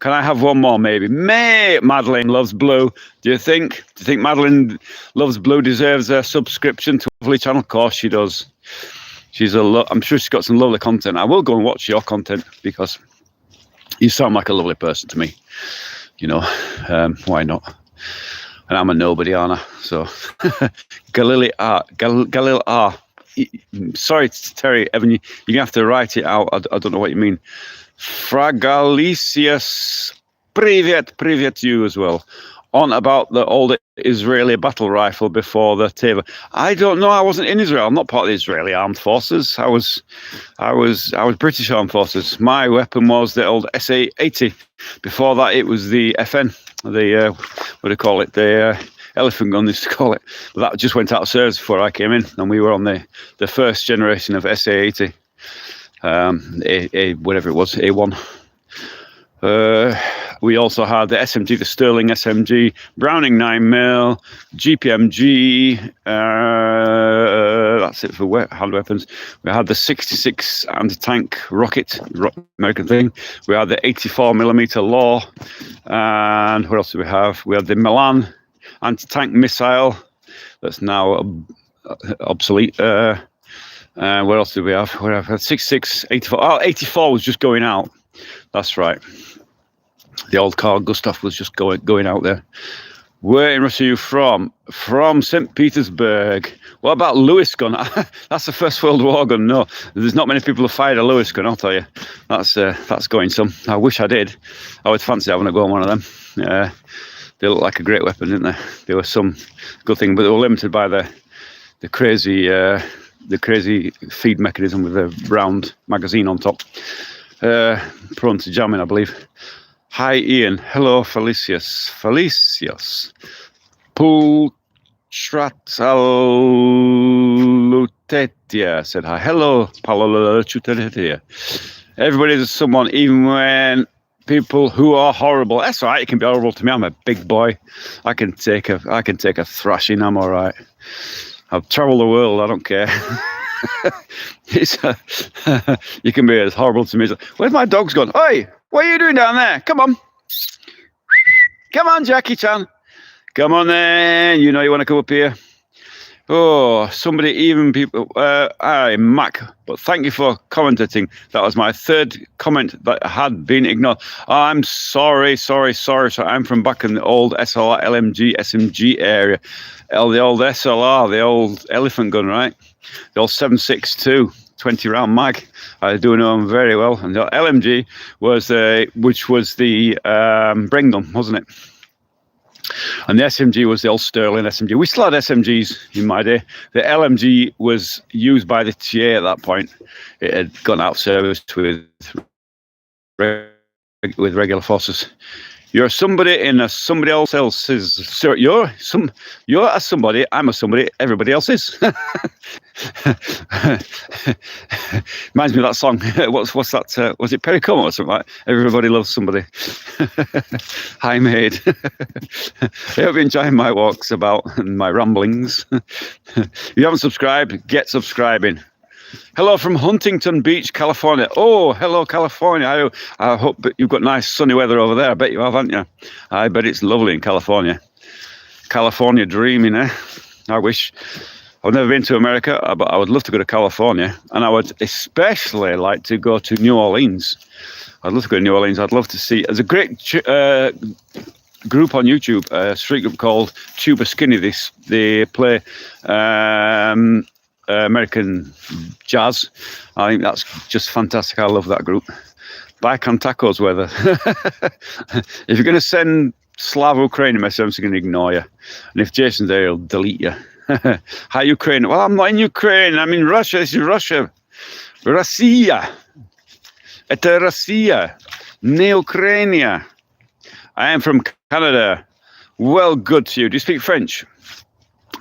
Can I have one more, maybe? Madeline Loves Blue. Do you think Madeline Loves Blue deserves a subscription to a lovely channel? Of course she does. I'm sure she's got some lovely content. I will go and watch your content because you sound like a lovely person to me. Why not? And I'm a nobody, aren't I? So, Galil R. Sorry, Terry, Evan, you're going to have to write it out. I don't know what you mean. Fragalicious Privyet to you as well. On about the old Israeli battle rifle before the Teva. I don't know. I wasn't in Israel. I'm not part of the Israeli armed forces. I was British armed forces. My weapon was the old SA-80. Before that, it was the FN. The what do you call it? The elephant gun, they used to call it. But that just went out of service before I came in, and we were on the first generation of SA-80. Whatever it was, A1. We also had the SMG, the Sterling SMG, Browning 9mm, GPMG. That's it for hand weapons. We had the 66 anti-tank rocket, American thing. We had the 84mm Law. And what else do we have? We had the Milan anti-tank missile. That's now obsolete. What else do we have? 66, 84. Oh, 84 was just going out. That's right. The old Carl Gustaf was just going out there. Where in Russia are you from? From St. Petersburg. What about Lewis gun? That's the First World War gun. No, there's not many people who fired a Lewis gun, I'll tell you. That's going some. I wish I did. I would fancy having a go on one of them. They look like a great weapon, didn't they? They were some good thing, but they were limited by the crazy feed mechanism with a round magazine on top. Prone to jamming, I believe. Hi, Ian. Hello, Felicius. Pultratalutetia said hi. Hello, Palalutetia. Everybody's someone, even when people who are horrible. That's all right. It can be horrible to me. I'm a big boy. I can take a thrashing. I'm all right. I've travelled the world. I don't care. You can be as horrible to me. Where's my dog's gone? Oi, what are you doing down there? Come on, Jackie Chan. Come on then. You know you want to come up here. Oh, somebody, even people. Hi, Mac. But thank you for commenting. That was my third comment that had been ignored. I'm sorry. I'm from back in the old SLR, LMG, SMG area. The old SLR, the old elephant gun, right? The old 7.62 20-round mag. I do know them very well. And the LMG was which was the Bren gun, wasn't it? And the SMG was the old Sterling SMG. We still had SMGs in my day. The LMG was used by the TA at that point. It had gone out of service with regular forces. You're somebody in somebody else's. So you're a somebody. I'm a somebody. Everybody else is. Reminds me of that song. What's that? Was it Perry Como or something like? Everybody loves somebody. Hi, mate. I hope you're enjoying my walks about and my ramblings. If you haven't subscribed, get subscribing. Hello from Huntington Beach, California. Oh, hello, California. I hope that you've got nice sunny weather over there. I bet you have, haven't you? I bet it's lovely in California. California dreaming, eh? I wish. I've never been to America, but I would love to go to California. And I would especially like to go to New Orleans. I'd love to go to New Orleans. I'd love to see. There's a great group on YouTube, a street group called Tuba Skinny. They play American jazz. I think that's just fantastic. I love that group. Buy tacos weather. If you're going to send Slav Ukraine a message, I'm just going to ignore you. And if Jason's there, he'll delete you. Hi, Ukraine. Well, I'm not in Ukraine. I'm in Russia. This is Russia. Russia. Это Russia. Не Ukraine. I am from Canada. Well, good to you. Do you speak French?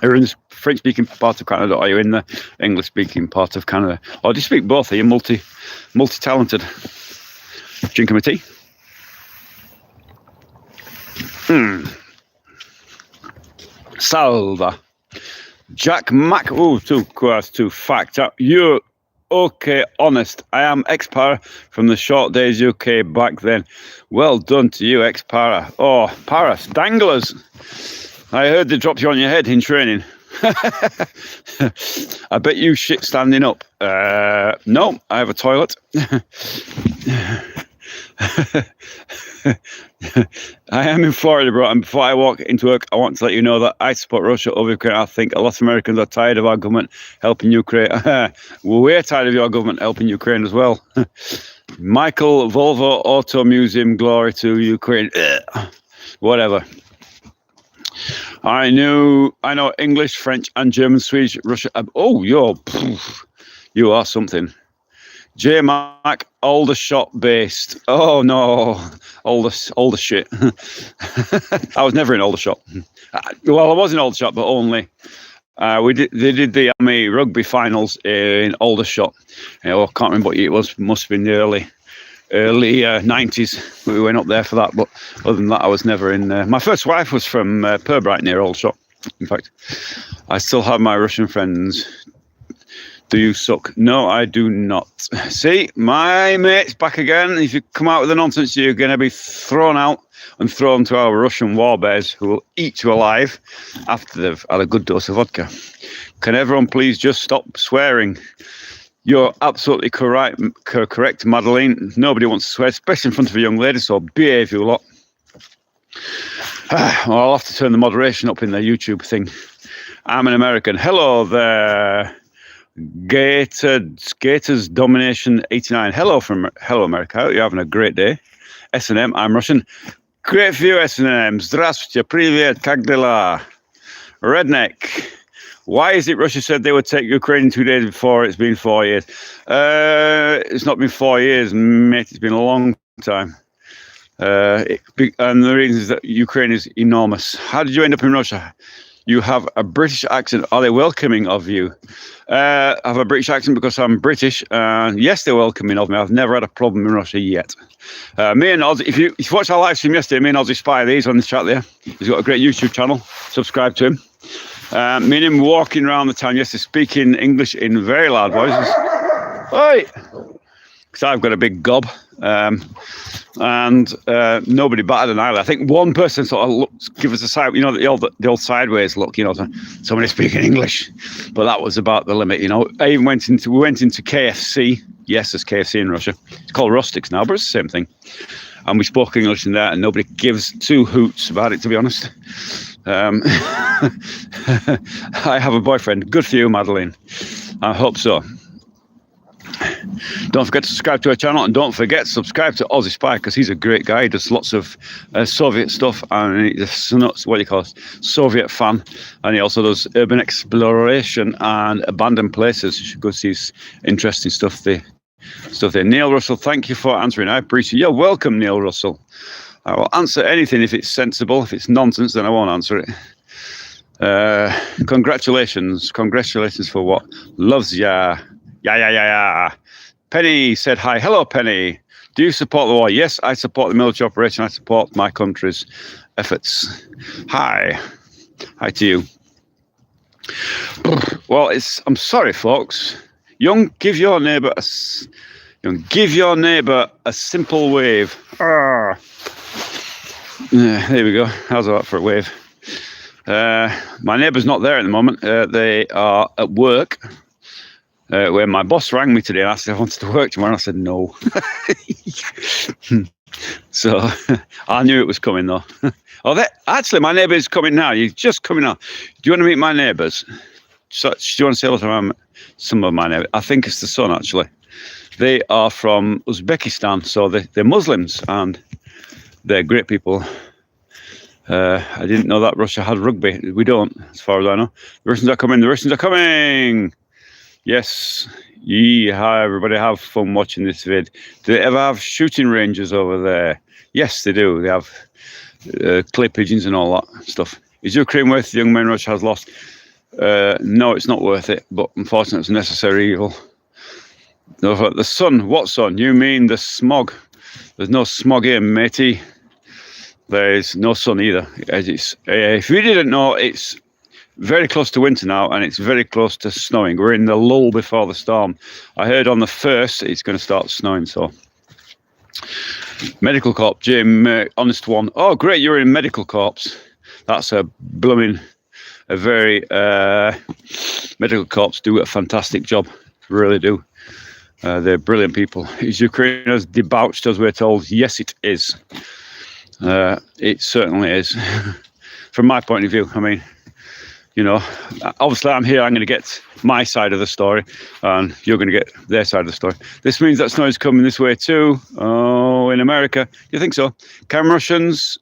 Are you in the French-speaking part of Canada, or are you in the English-speaking part of Canada? Or do you speak both? Are you multi-talented? Drinking my tea? Salva. Jack Mac. Oh, too fact up. You're okay, honest. I am ex-para from the short days UK back then. Well done to you, ex-para. Oh, Paris, danglers. I heard they dropped you on your head in training. I bet you shit standing up. No, I have a toilet. I am in Florida, bro, and before I walk into work, I want to let you know that I support Russia over Ukraine. I think a lot of Americans are tired of our government helping Ukraine. We're tired of your government helping Ukraine as well. Michael, Volvo Auto Museum, glory to Ukraine. Whatever. I know English, French, and German, Swedish, Russian. Oh, you are something. J Mac, Aldershot based. Oh no, Alder shit. I was never in Aldershot. Well, I was in Aldershot, but only they did the Army rugby finals in Aldershot. I can't remember what year it was. Must have been the early 90s. We went up there for that, but other than that, I was never in. My first wife was from Purbright near Aldershot. In fact, I still have my Russian friends. Do you suck? No, I do not. See, my mate's back again. If you come out with the nonsense, you're going to be thrown out and thrown to our Russian war bears who will eat you alive after they've had a good dose of vodka. Can everyone please just stop swearing? You're absolutely correct, Madeline. Nobody wants to swear, especially in front of a young lady, so behave, you lot. Well, I'll have to turn the moderation up in the YouTube thing. I'm an American. Hello there. Gators Domination 89. Hello America. I hope you're having a great day. S&M, I'm Russian. Great for you, S&M. Здравствуйте, привет, как дела? Redneck. Why is it Russia said they would take Ukraine in 2 days before it's been 4 years? It's not been 4 years, mate. It's been a long time. And the reason is that Ukraine is enormous. How did you end up in Russia? You have a British accent. Are they welcoming of you? I have a British accent because I'm British. Yes, they're welcoming of me. I've never had a problem in Russia yet. Me and Ozzy, if you watched our live stream yesterday, me and Ozzy Spy, he's on the chat there. He's got a great YouTube channel. Subscribe to him. Me and him walking around the town yesterday, speaking English in very loud voices. Oi! Because I've got a big gob. And nobody batted an eyelid. I think one person sort of give us a side, the old sideways look, somebody speaking English. But that was about the limit, I even went into KFC. Yes, there's KFC in Russia. It's called Rustics now, but it's the same thing. And we spoke English in there, and nobody gives two hoots about it, to be honest. I have a boyfriend. Good for you, Madeline. I hope so. Don't forget to subscribe to our channel, and don't forget to subscribe to Aussie Spy, because he's a great guy. He does lots of Soviet stuff, and he's Soviet fan, and he also does urban exploration and abandoned places. You should go see his interesting stuff there. Neil Russell, thank you for answering. I appreciate it. You're welcome, Neil Russell. I will answer anything if it's sensible. If it's nonsense, then I won't answer it. Congratulations for what? Loves ya. Yeah. Penny said hi. Hello, Penny. Do you support the war? Yes, I support the military operation. I support my country's efforts. Hi to you. Well, I'm sorry, folks. Give your neighbour a simple wave. There we go. How's that for a wave? My neighbour's not there at the moment. They are at work. When my boss rang me today and asked if I wanted to work tomorrow, I said no. So I knew it was coming though. Actually, my neighbour is coming now. You're just coming out. Do you want to meet my neighbours? So, do you want to say hello to some of my neighbours? I think it's the son, actually. They are from Uzbekistan, so they're Muslims, and they're great people. I didn't know that Russia had rugby. We don't, as far as I know. The Russians are coming! Yes. Hi, everybody. Have fun watching this vid. Do they ever have shooting ranges over there? Yes, they do. They have clay pigeons and all that stuff. Is Ukraine worth the young men Russia has lost? No, it's not worth it, but unfortunately it's a necessary evil. No, the sun. What sun? You mean the smog? There's no smog here, matey. There's no sun either. If you didn't know, it's very close to winter now, and it's very close to snowing. We're in the lull before the storm. I heard on the 1st it's going to start snowing, so. Medical Corps, Jim, honest one. Oh, great, you're in Medical Corps. That's a very, Medical Corps do a fantastic job, really do. They're brilliant people. Is Ukraine as debauched as we're told? Yes, it is. It certainly is. From my point of view, I mean, you know, obviously I'm here, I'm going to get my side of the story, and you're going to get their side of the story. This means that snow is coming this way too. Oh, in America. You think so? Can Russians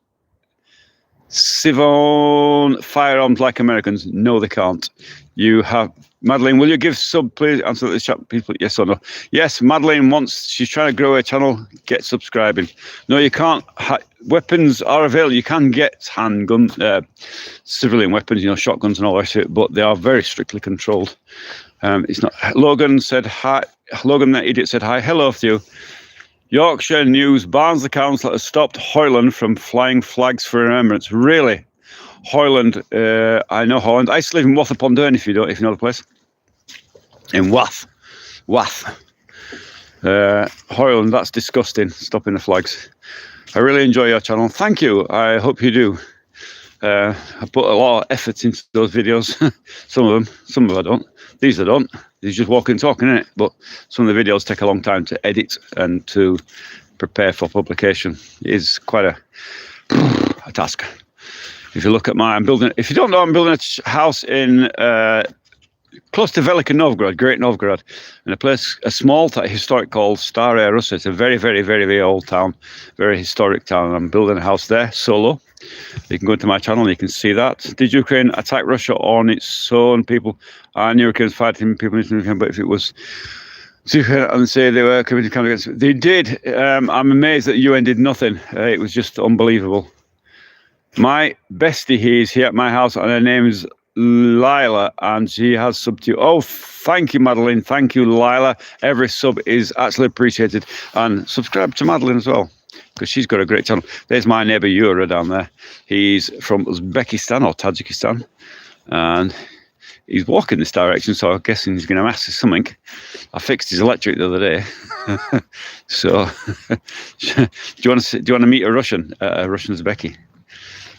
Sivon firearms like Americans? No, they can't. You have Madeline. Will you give sub? Please answer this chat. People, yes or no? Yes, Madeline wants. She's trying to grow her channel. Get subscribing. No, you can't. Weapons are available. You can get handgun, civilian weapons. You know, shotguns and all that shit. But they are very strictly controlled. It's not. Logan said hi. Logan, that idiot, said hi. Hello to you. Yorkshire News, Barnsley Council has stopped Hoyland from flying flags for remembrance. Really? Hoyland, I know Hoyland. I used to live in Wath-upon-Dearne, if you know the place. In Wath. Hoyland, that's disgusting, stopping the flags. I really enjoy your channel. Thank you. I hope you do. I put a lot of effort into those videos. Some of them I don't. These I don't. These just walking and talking, innit? But some of the videos take a long time to edit and to prepare for publication. It is quite a task. If you look at I'm building. If you don't know, I'm building a house in close to Velika Novgorod, Great Novgorod, in a small historic called Staraya Russa. It's a very, very, very, very old town, very historic town. And I'm building a house there solo. You can go into my channel and you can see that. Did Ukraine attack Russia on its own? People, I knew Ukraine was fighting people, but if it was and say they were committing crime against, they did. I'm amazed that the UN did nothing. It was just unbelievable. My bestie here is here at my house, and her name is Lila, and she has sub to you. Oh, thank you, Madeline. Thank you, Lila. Every sub is actually appreciated. And subscribe to Madeline as well, because she's got a great channel. There's my neighbour Yura down there. He's from Uzbekistan or Tajikistan, and he's walking this direction, so I'm guessing he's going to ask us something. I fixed his electric the other day. So, do you want to meet a Russian Uzbeki?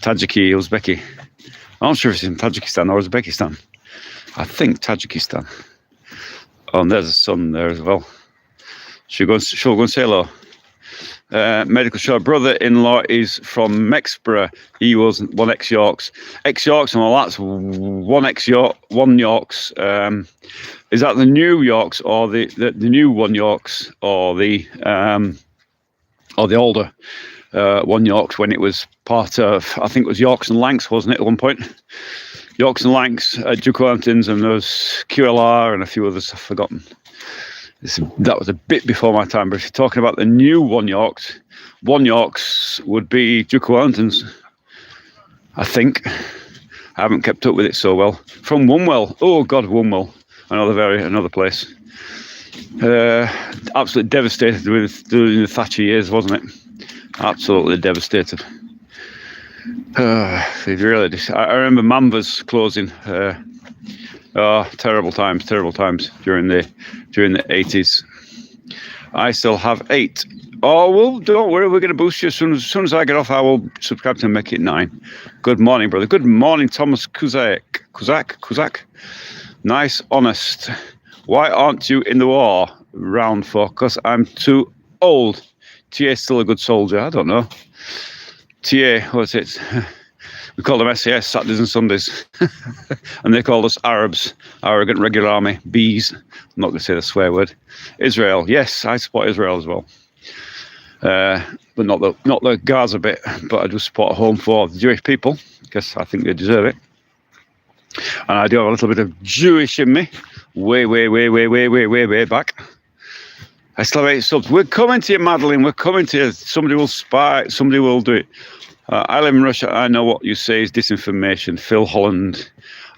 Tajiki, Uzbeki. I'm not sure if it's in Tajikistan or Uzbekistan. I think Tajikistan. Oh, and there's a son there as well. She'll go and say hello. Medical show. Brother-in-law is from Mexborough. He was one ex-Yorks. Ex-Yorks, and well, that's one ex-York, one Yorks. Is that the new Yorks or the new one Yorks or the older one Yorks when it was part of, I think it was Yorks and Lancs, wasn't it, at one point? Yorks and Lancs, Duke Wellingtons, and there was QLR and a few others I've forgotten. That was a bit before my time, but if you're talking about the new one Yorks would be Duke Wellingtons, I think. I haven't kept up with it so well. From Wombwell. Oh God, Wombwell. Another place. Absolutely devastated with the Thatcher years, wasn't it? Absolutely devastated. I remember Manvers closing. Terrible times during the 80s. I still have 8. Oh, well, don't worry, we're going to boost you as soon as I get off. I will subscribe to make it 9. Good morning, brother. Good morning, Thomas Kuzak. Nice, honest. Why aren't you in the war? Round 4. Because I'm too old. TA's still a good soldier. I don't know. TA, what's it? We call them SAS, Saturdays and Sundays. And they called us Arabs, arrogant regular army, bees. I'm not going to say the swear word. Israel, yes, I support Israel as well. But not the Gaza bit, but I do support a home for the Jewish people, because I think they deserve it. And I do have a little bit of Jewish in me, way back. I still have 8 subs. We're coming to you, Madeline. We're coming to you. Somebody will spy. Somebody will do it. I live in Russia. I know what you say is disinformation. Phil Holland.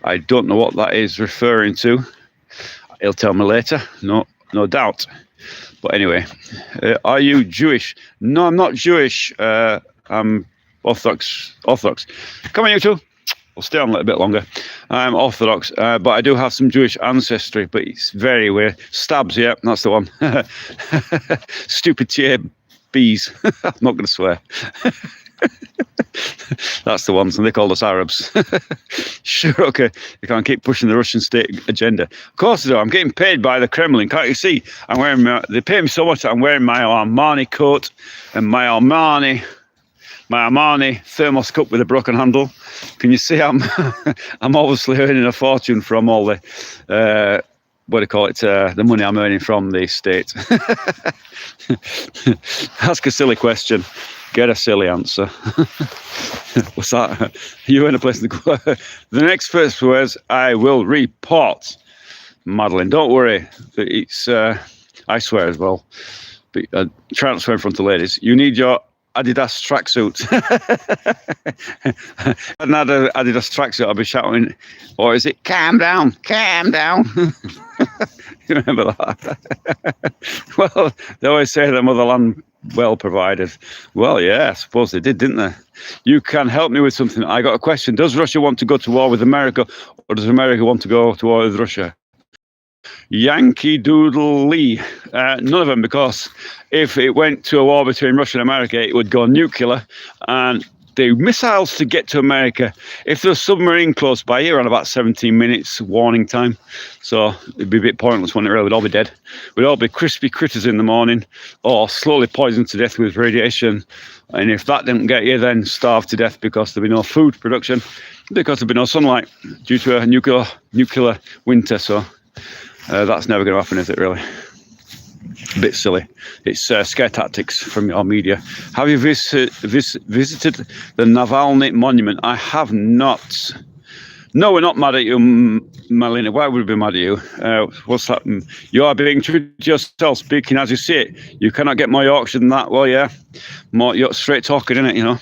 I don't know what that is referring to. He'll tell me later. No doubt. But anyway, are you Jewish? No, I'm not Jewish. I'm Orthodox. Come on, you two. We'll stay on a little bit longer. I'm Orthodox, but I do have some Jewish ancestry, but it's very weird. Stabs, yeah, that's the one. Stupid TA bees. I'm not going to swear. That's the ones, and they called us Arabs. Sure, okay. You can't keep pushing the Russian state agenda. Of course I do. I'm getting paid by the Kremlin. Can't you see? I'm wearing they pay me so much that I'm wearing my Armani coat and my Armani thermos cup with a broken handle. Can you see I'm I'm obviously earning a fortune from all the what do you call it? The money I'm earning from the state. Ask a silly question, get a silly answer. What's that? You in a place to go? The next first words, I will report. Madeline, don't worry. It's I swear as well. But, transfer in front of ladies. You need your Adidas tracksuit. If I hadn't had an Adidas tracksuit, I'd be shouting, or is it calm down, calm down? You remember that? Well, they always say the motherland well provided. Well, yeah, I suppose they did, didn't they? You can help me with something. I got a question. Does Russia want to go to war with America, or does America want to go to war with Russia? Yankee Doodle Lee. None of them, because if it went to a war between Russia and America, it would go nuclear, and the missiles to get to America, if there's a submarine close by here, on about 17 minutes warning time, so it'd be a bit pointless, wouldn't it, really? We'd all be dead. We'd all be crispy critters in the morning, or slowly poisoned to death with radiation, and if that didn't get you, then starve to death because there'd be no food production, because there'd be no sunlight due to a nuclear winter. So that's never going to happen, is it, really? A bit silly. It's scare tactics from your media. Have you visited the Navalny monument? I have not. No, we're not mad at you, Malina. Why would we be mad at you? What's that? You are being true to yourself, speaking as you see it. You cannot get more Yorkshire than that. Well, yeah, more you're straight talking, innit? You know.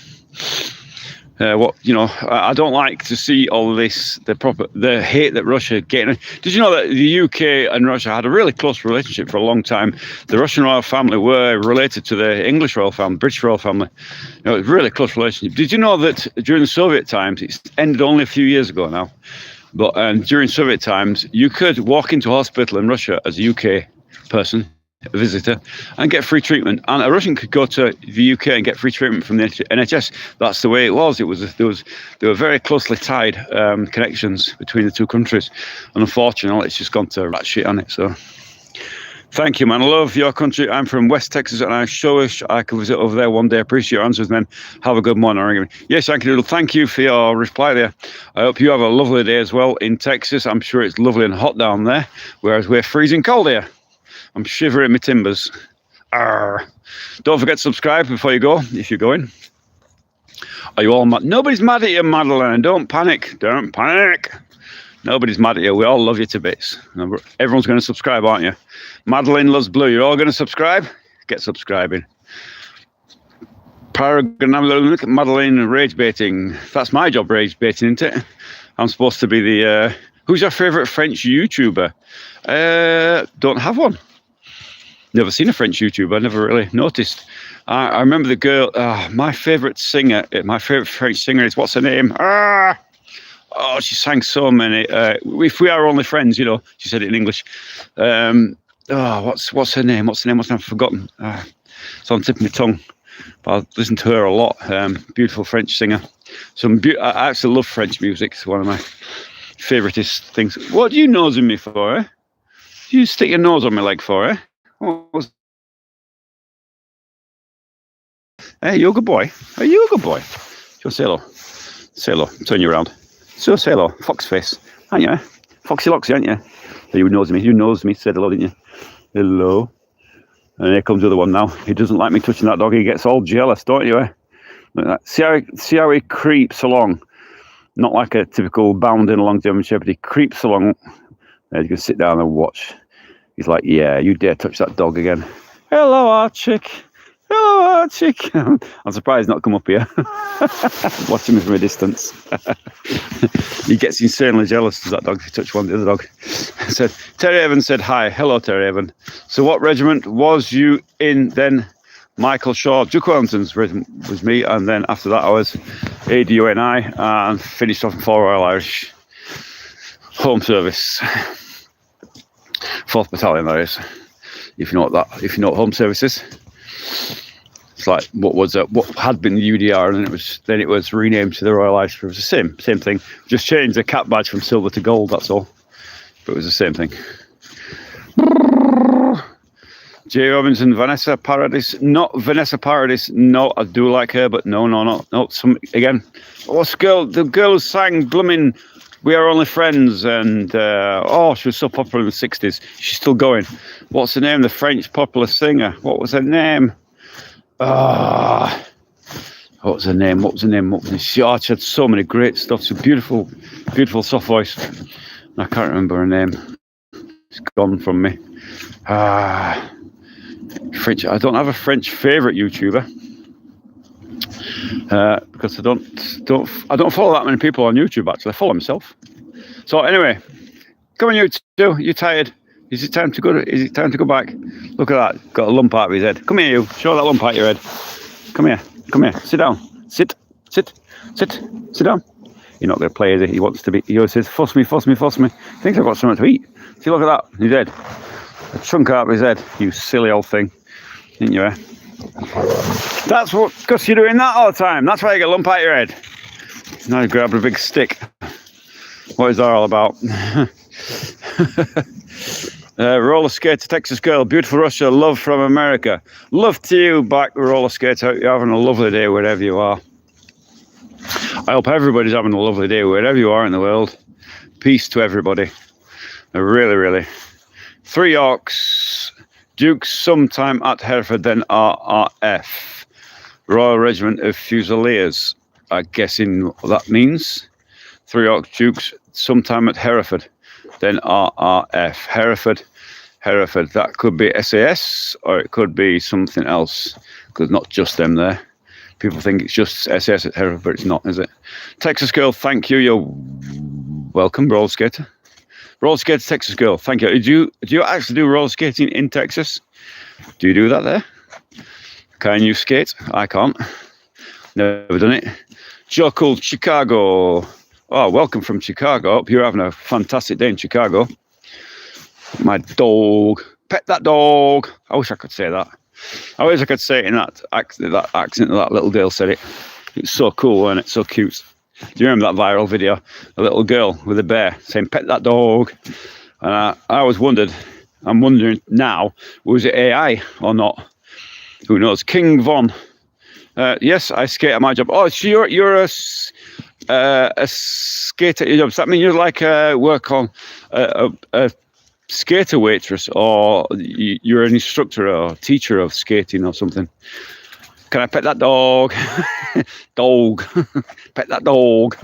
I don't like to see all this, the hate that Russia getting. Did you know that the UK and Russia had a really close relationship for a long time? The Russian royal family were related to the English royal family, British royal family. You know, it was a really close relationship. Did you know that during the Soviet times, it's ended only a few years ago now, but during Soviet times, you could walk into a hospital in Russia as a UK person, a visitor, and get free treatment, and a Russian could go to the UK and get free treatment from the NHS. That's the way it was. There were very closely tied connections between the two countries, and unfortunately it's just gone to rat shit on it. So thank you, man. I love your country. I'm from West Texas, and I sure wish I could visit over there one day. Appreciate your answers, man. Have a good morning. Yes, Yankee Doodle, thank you for your reply there. I hope you have a lovely day as well in Texas. I'm sure it's lovely and hot down there, whereas we're freezing cold here. I'm shivering my timbers. Arr. Don't forget to subscribe before you go, if you're going. Are you all mad? Nobody's mad at you, Madeline. Don't panic. Don't panic. Nobody's mad at you. We all love you to bits. Everyone's going to subscribe, aren't you? Madeline loves blue. You're all going to subscribe? Get subscribing. Paragon, Madeline rage baiting. That's my job, rage baiting, isn't it? I'm supposed to be the... who's your favourite French YouTuber? Don't have one. Never seen a French YouTuber. I never really noticed. I remember the girl, my favourite singer, my favourite French singer is, what's her name? Oh, she sang so many. If we are only friends, you know, she said it in English. What's her name? What's her name? I've forgotten. It's on the tip of my tongue. But I listen to her a lot. Beautiful French singer. I actually love French music. It's one of my favouriteest things. What do you nosing me for, eh? Do you stick your nose on my leg for, eh? Hey, you're a good boy. Are you a good boy? Just say hello. Say hello. Turn you around. So say hello. Fox face. Aren't you? Foxy Loxy, aren't you? So you nosed me. You nosed me. Said hello, didn't you? Hello. And here comes the other one now. He doesn't like me touching that dog. He gets all jealous, don't you? Eh? Look at that. See how he creeps along. Not like a typical bounding along German Shepherd. He creeps along. There, you can sit down and watch. He's like, yeah, you dare touch that dog again. Hello, Archie. Hello, Archie. I'm surprised he's not come up here. Watching me from a distance. He gets insanely jealous, does that dog, if you touch one of the other dog. Said Terry Evans said, hi. Hello, Terry Evans. So what regiment was you in then? Michael Shaw, Duke Wellington's regiment was me, and then after that I was ADUNI and finished off in 4 Royal Irish Home Service. 4th Battalion, that is. If you know what Home Service is. It's like what had been the UDR, and then it was renamed to the Royal Irish. It was the same thing. Just changed the cap badge from silver to gold. That's all. But it was the same thing. Jay Robinson, Vanessa Paradis. Not Vanessa Paradis. No, I do like her, but no. Some again. What's the girl who sang blooming "We Are Only Friends" and she was so popular in the '60s. She's still going. What's her name? The French popular singer. What was her name? What was her name? She had so many great stuff. She's a beautiful soft voice. I can't remember her name. It's gone from me. French. I don't have a French favourite YouTuber because I don't follow that many people on YouTube. Actually, I follow myself. So anyway, come on, you two. You tired? Is it time to go back? Look at that. Got a lump out of his head. Come here, you. Show that lump out your head. Come here. Sit down. Sit down. You're not going to play, is he? He wants to be. He always says, "Fuss me." Thinks I've got something to eat. See, look at that. He's dead. A chunk out of his head. You silly old thing. Didn't you, eh? That's what, because you're doing that all the time. That's why you get a lump out your head. Now you grab a big stick. What is that all about? Roller skater, Texas girl, beautiful Russia, love from America. Love to you back, roller skater. Hope you're having a lovely day wherever you are. I hope everybody's having a lovely day wherever you are in the world. Peace to everybody. Really. 3 Yorks, Dukes, sometime at Hereford, then RRF. Royal Regiment of Fusiliers. I'm guessing what that means. 3 Yorks, Dukes, sometime at Hereford, then RRF. Hereford. That could be SAS or it could be something else. Because not just them there. People think it's just SAS at Hereford, but it's not, is it? Texas girl, thank you. You're welcome, roller skater. Roller skater, Texas girl, thank you. Do you actually do roller skating in Texas? Do you do that there? Can you skate? I can't. Never done it. Joe Cool, Chicago. Oh, welcome from Chicago. Hope you're having a fantastic day in Chicago. My dog. Pet that dog. I wish I could say that. I wish I could say it in that accent that little Dale said it. It's so cool, wasn't it? So cute. Do you remember that viral video? A little girl with a bear saying, "Pet that dog." And I always wondered, I'm wondering now, was it AI or not? Who knows? King Von. Yes, I skate at my job. Oh, so you're a skater at your job. Does that mean you like work on a skater waitress, or you're an instructor or teacher of skating or something? Can I pet that dog? Dog. Pet that dog.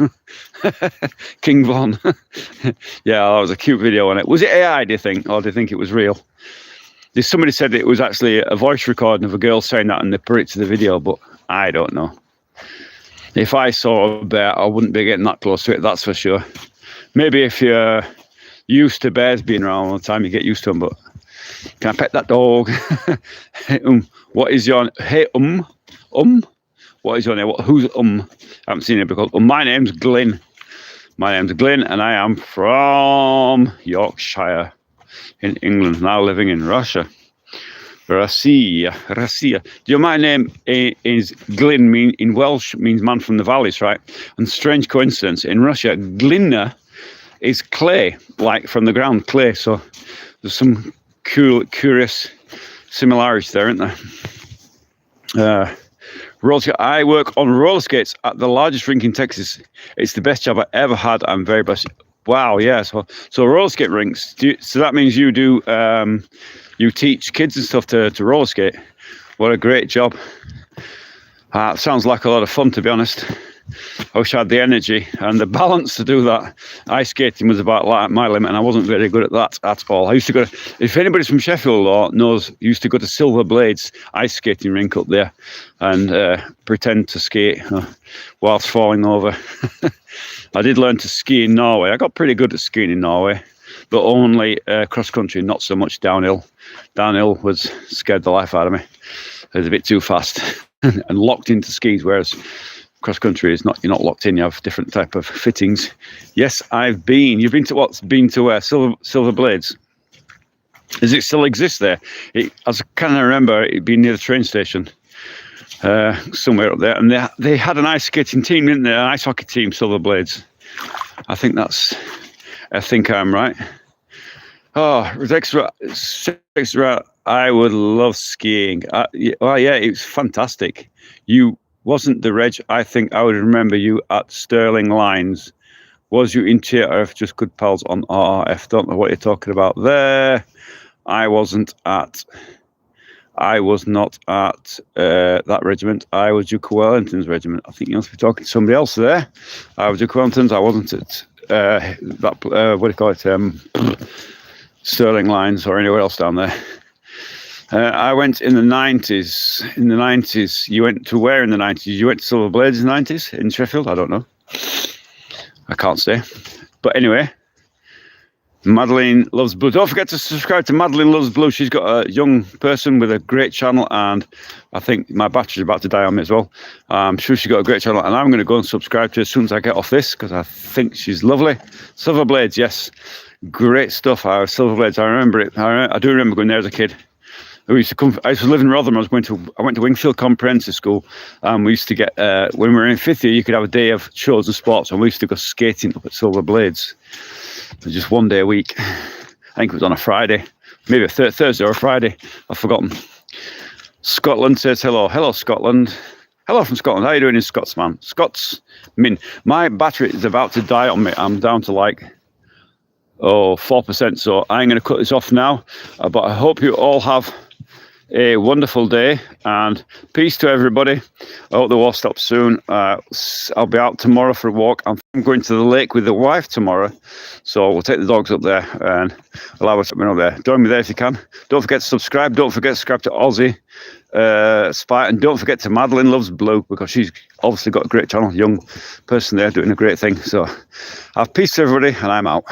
King Von. Yeah, that was a cute video on it. Was it AI, do you think? Or do you think it was real? Somebody said it was actually a voice recording of a girl saying that and they put it to the video, but I don't know. If I saw a bear, I wouldn't be getting that close to it, that's for sure. Maybe if you're used to bears being around all the time, you get used to them, but can I pet that dog? What is your what is your name? Who's I haven't seen it before. My name's Glyn. And I am from Yorkshire in England, now living in Russia. Russia. My name is Glyn, in Welsh means man from the valleys, right? And strange coincidence, in Russia, Glina is clay, like from the ground, clay. So there's some curious similarities there, isn't there? I work on roller skates at the largest rink in Texas. It's the best job I ever had. I'm very blessed. Wow, yeah. So roller skate rinks. So that means you do you teach kids and stuff to roller skate. What a great job. Sounds like a lot of fun, to be honest. I wish I had the energy and the balance to do that. Ice skating was about my limit, and I wasn't very good at that at all. I used to go to, if anybody's from Sheffield or knows, used to go to Silver Blades ice skating rink up there and pretend to skate whilst falling over. I did learn to ski in Norway. I got pretty good at skiing in Norway, but only cross country, not so much downhill. Downhill scared the life out of me. It was a bit too fast and locked into skis, whereas cross country is not. You're not locked in. You have different type of fittings. Yes, I've been. You've been to what? Been to Silver Blades. Does it still exist there? As I kind of remember, it being near the train station. somewhere up there. And they had an ice skating team, didn't they? An ice hockey team, Silver Blades. I think I'm right. Oh, I would love skiing. Yeah, it was fantastic. You wasn't the reg. I think I would remember you at Sterling Lines. Was you in TRF, just good pals on RRF? Don't know what you're talking about there. I was not at that regiment. I was Duke of Wellington's regiment. I think you must be talking to somebody else there. I was Duke of Wellington's. I wasn't at what do you call it? Sterling Lines or anywhere else down there. I went in the 90s. In the 90s, you went to where in the 90s? You went to Silver Blades in the 90s in Sheffield? I don't know. I can't say. But anyway, Madeline Loves Blue. Don't forget to subscribe to Madeline Loves Blue. She's got a young person with a great channel, and I think my battery's about to die on me as well. I'm sure she's got a great channel, and I'm going to go and subscribe to her as soon as I get off this, because I think she's lovely. Silver Blades, yes. Great stuff. Silver Blades, I remember it. I do remember going there as a kid. I used to live in Rotherham. I went to Wingfield Comprehensive School. We used to get, when we were in 5th year, you could have a day of shows and sports, and we used to go skating up at Silver Blades. Just one day a week. I think it was on a Friday, maybe a Thursday or a Friday. I've forgotten. Scotland says hello. Hello, Scotland. Hello from Scotland. How are you doing in Scots, man? My battery is about to die on me. I'm down to like 4%. So I'm going to cut this off now. But I hope you all have a wonderful day, and peace to everybody. I hope the war stops soon. I'll be out tomorrow for a walk. I'm going to the lake with the wife tomorrow, so we'll take the dogs up there and allow us to be up there. Join me there if you can. Don't forget to subscribe. Don't forget to subscribe to Aussie Spy, and don't forget to Madeline Loves Blue, because she's obviously got a great channel. Young person there doing a great thing. So have peace to everybody, and I'm out.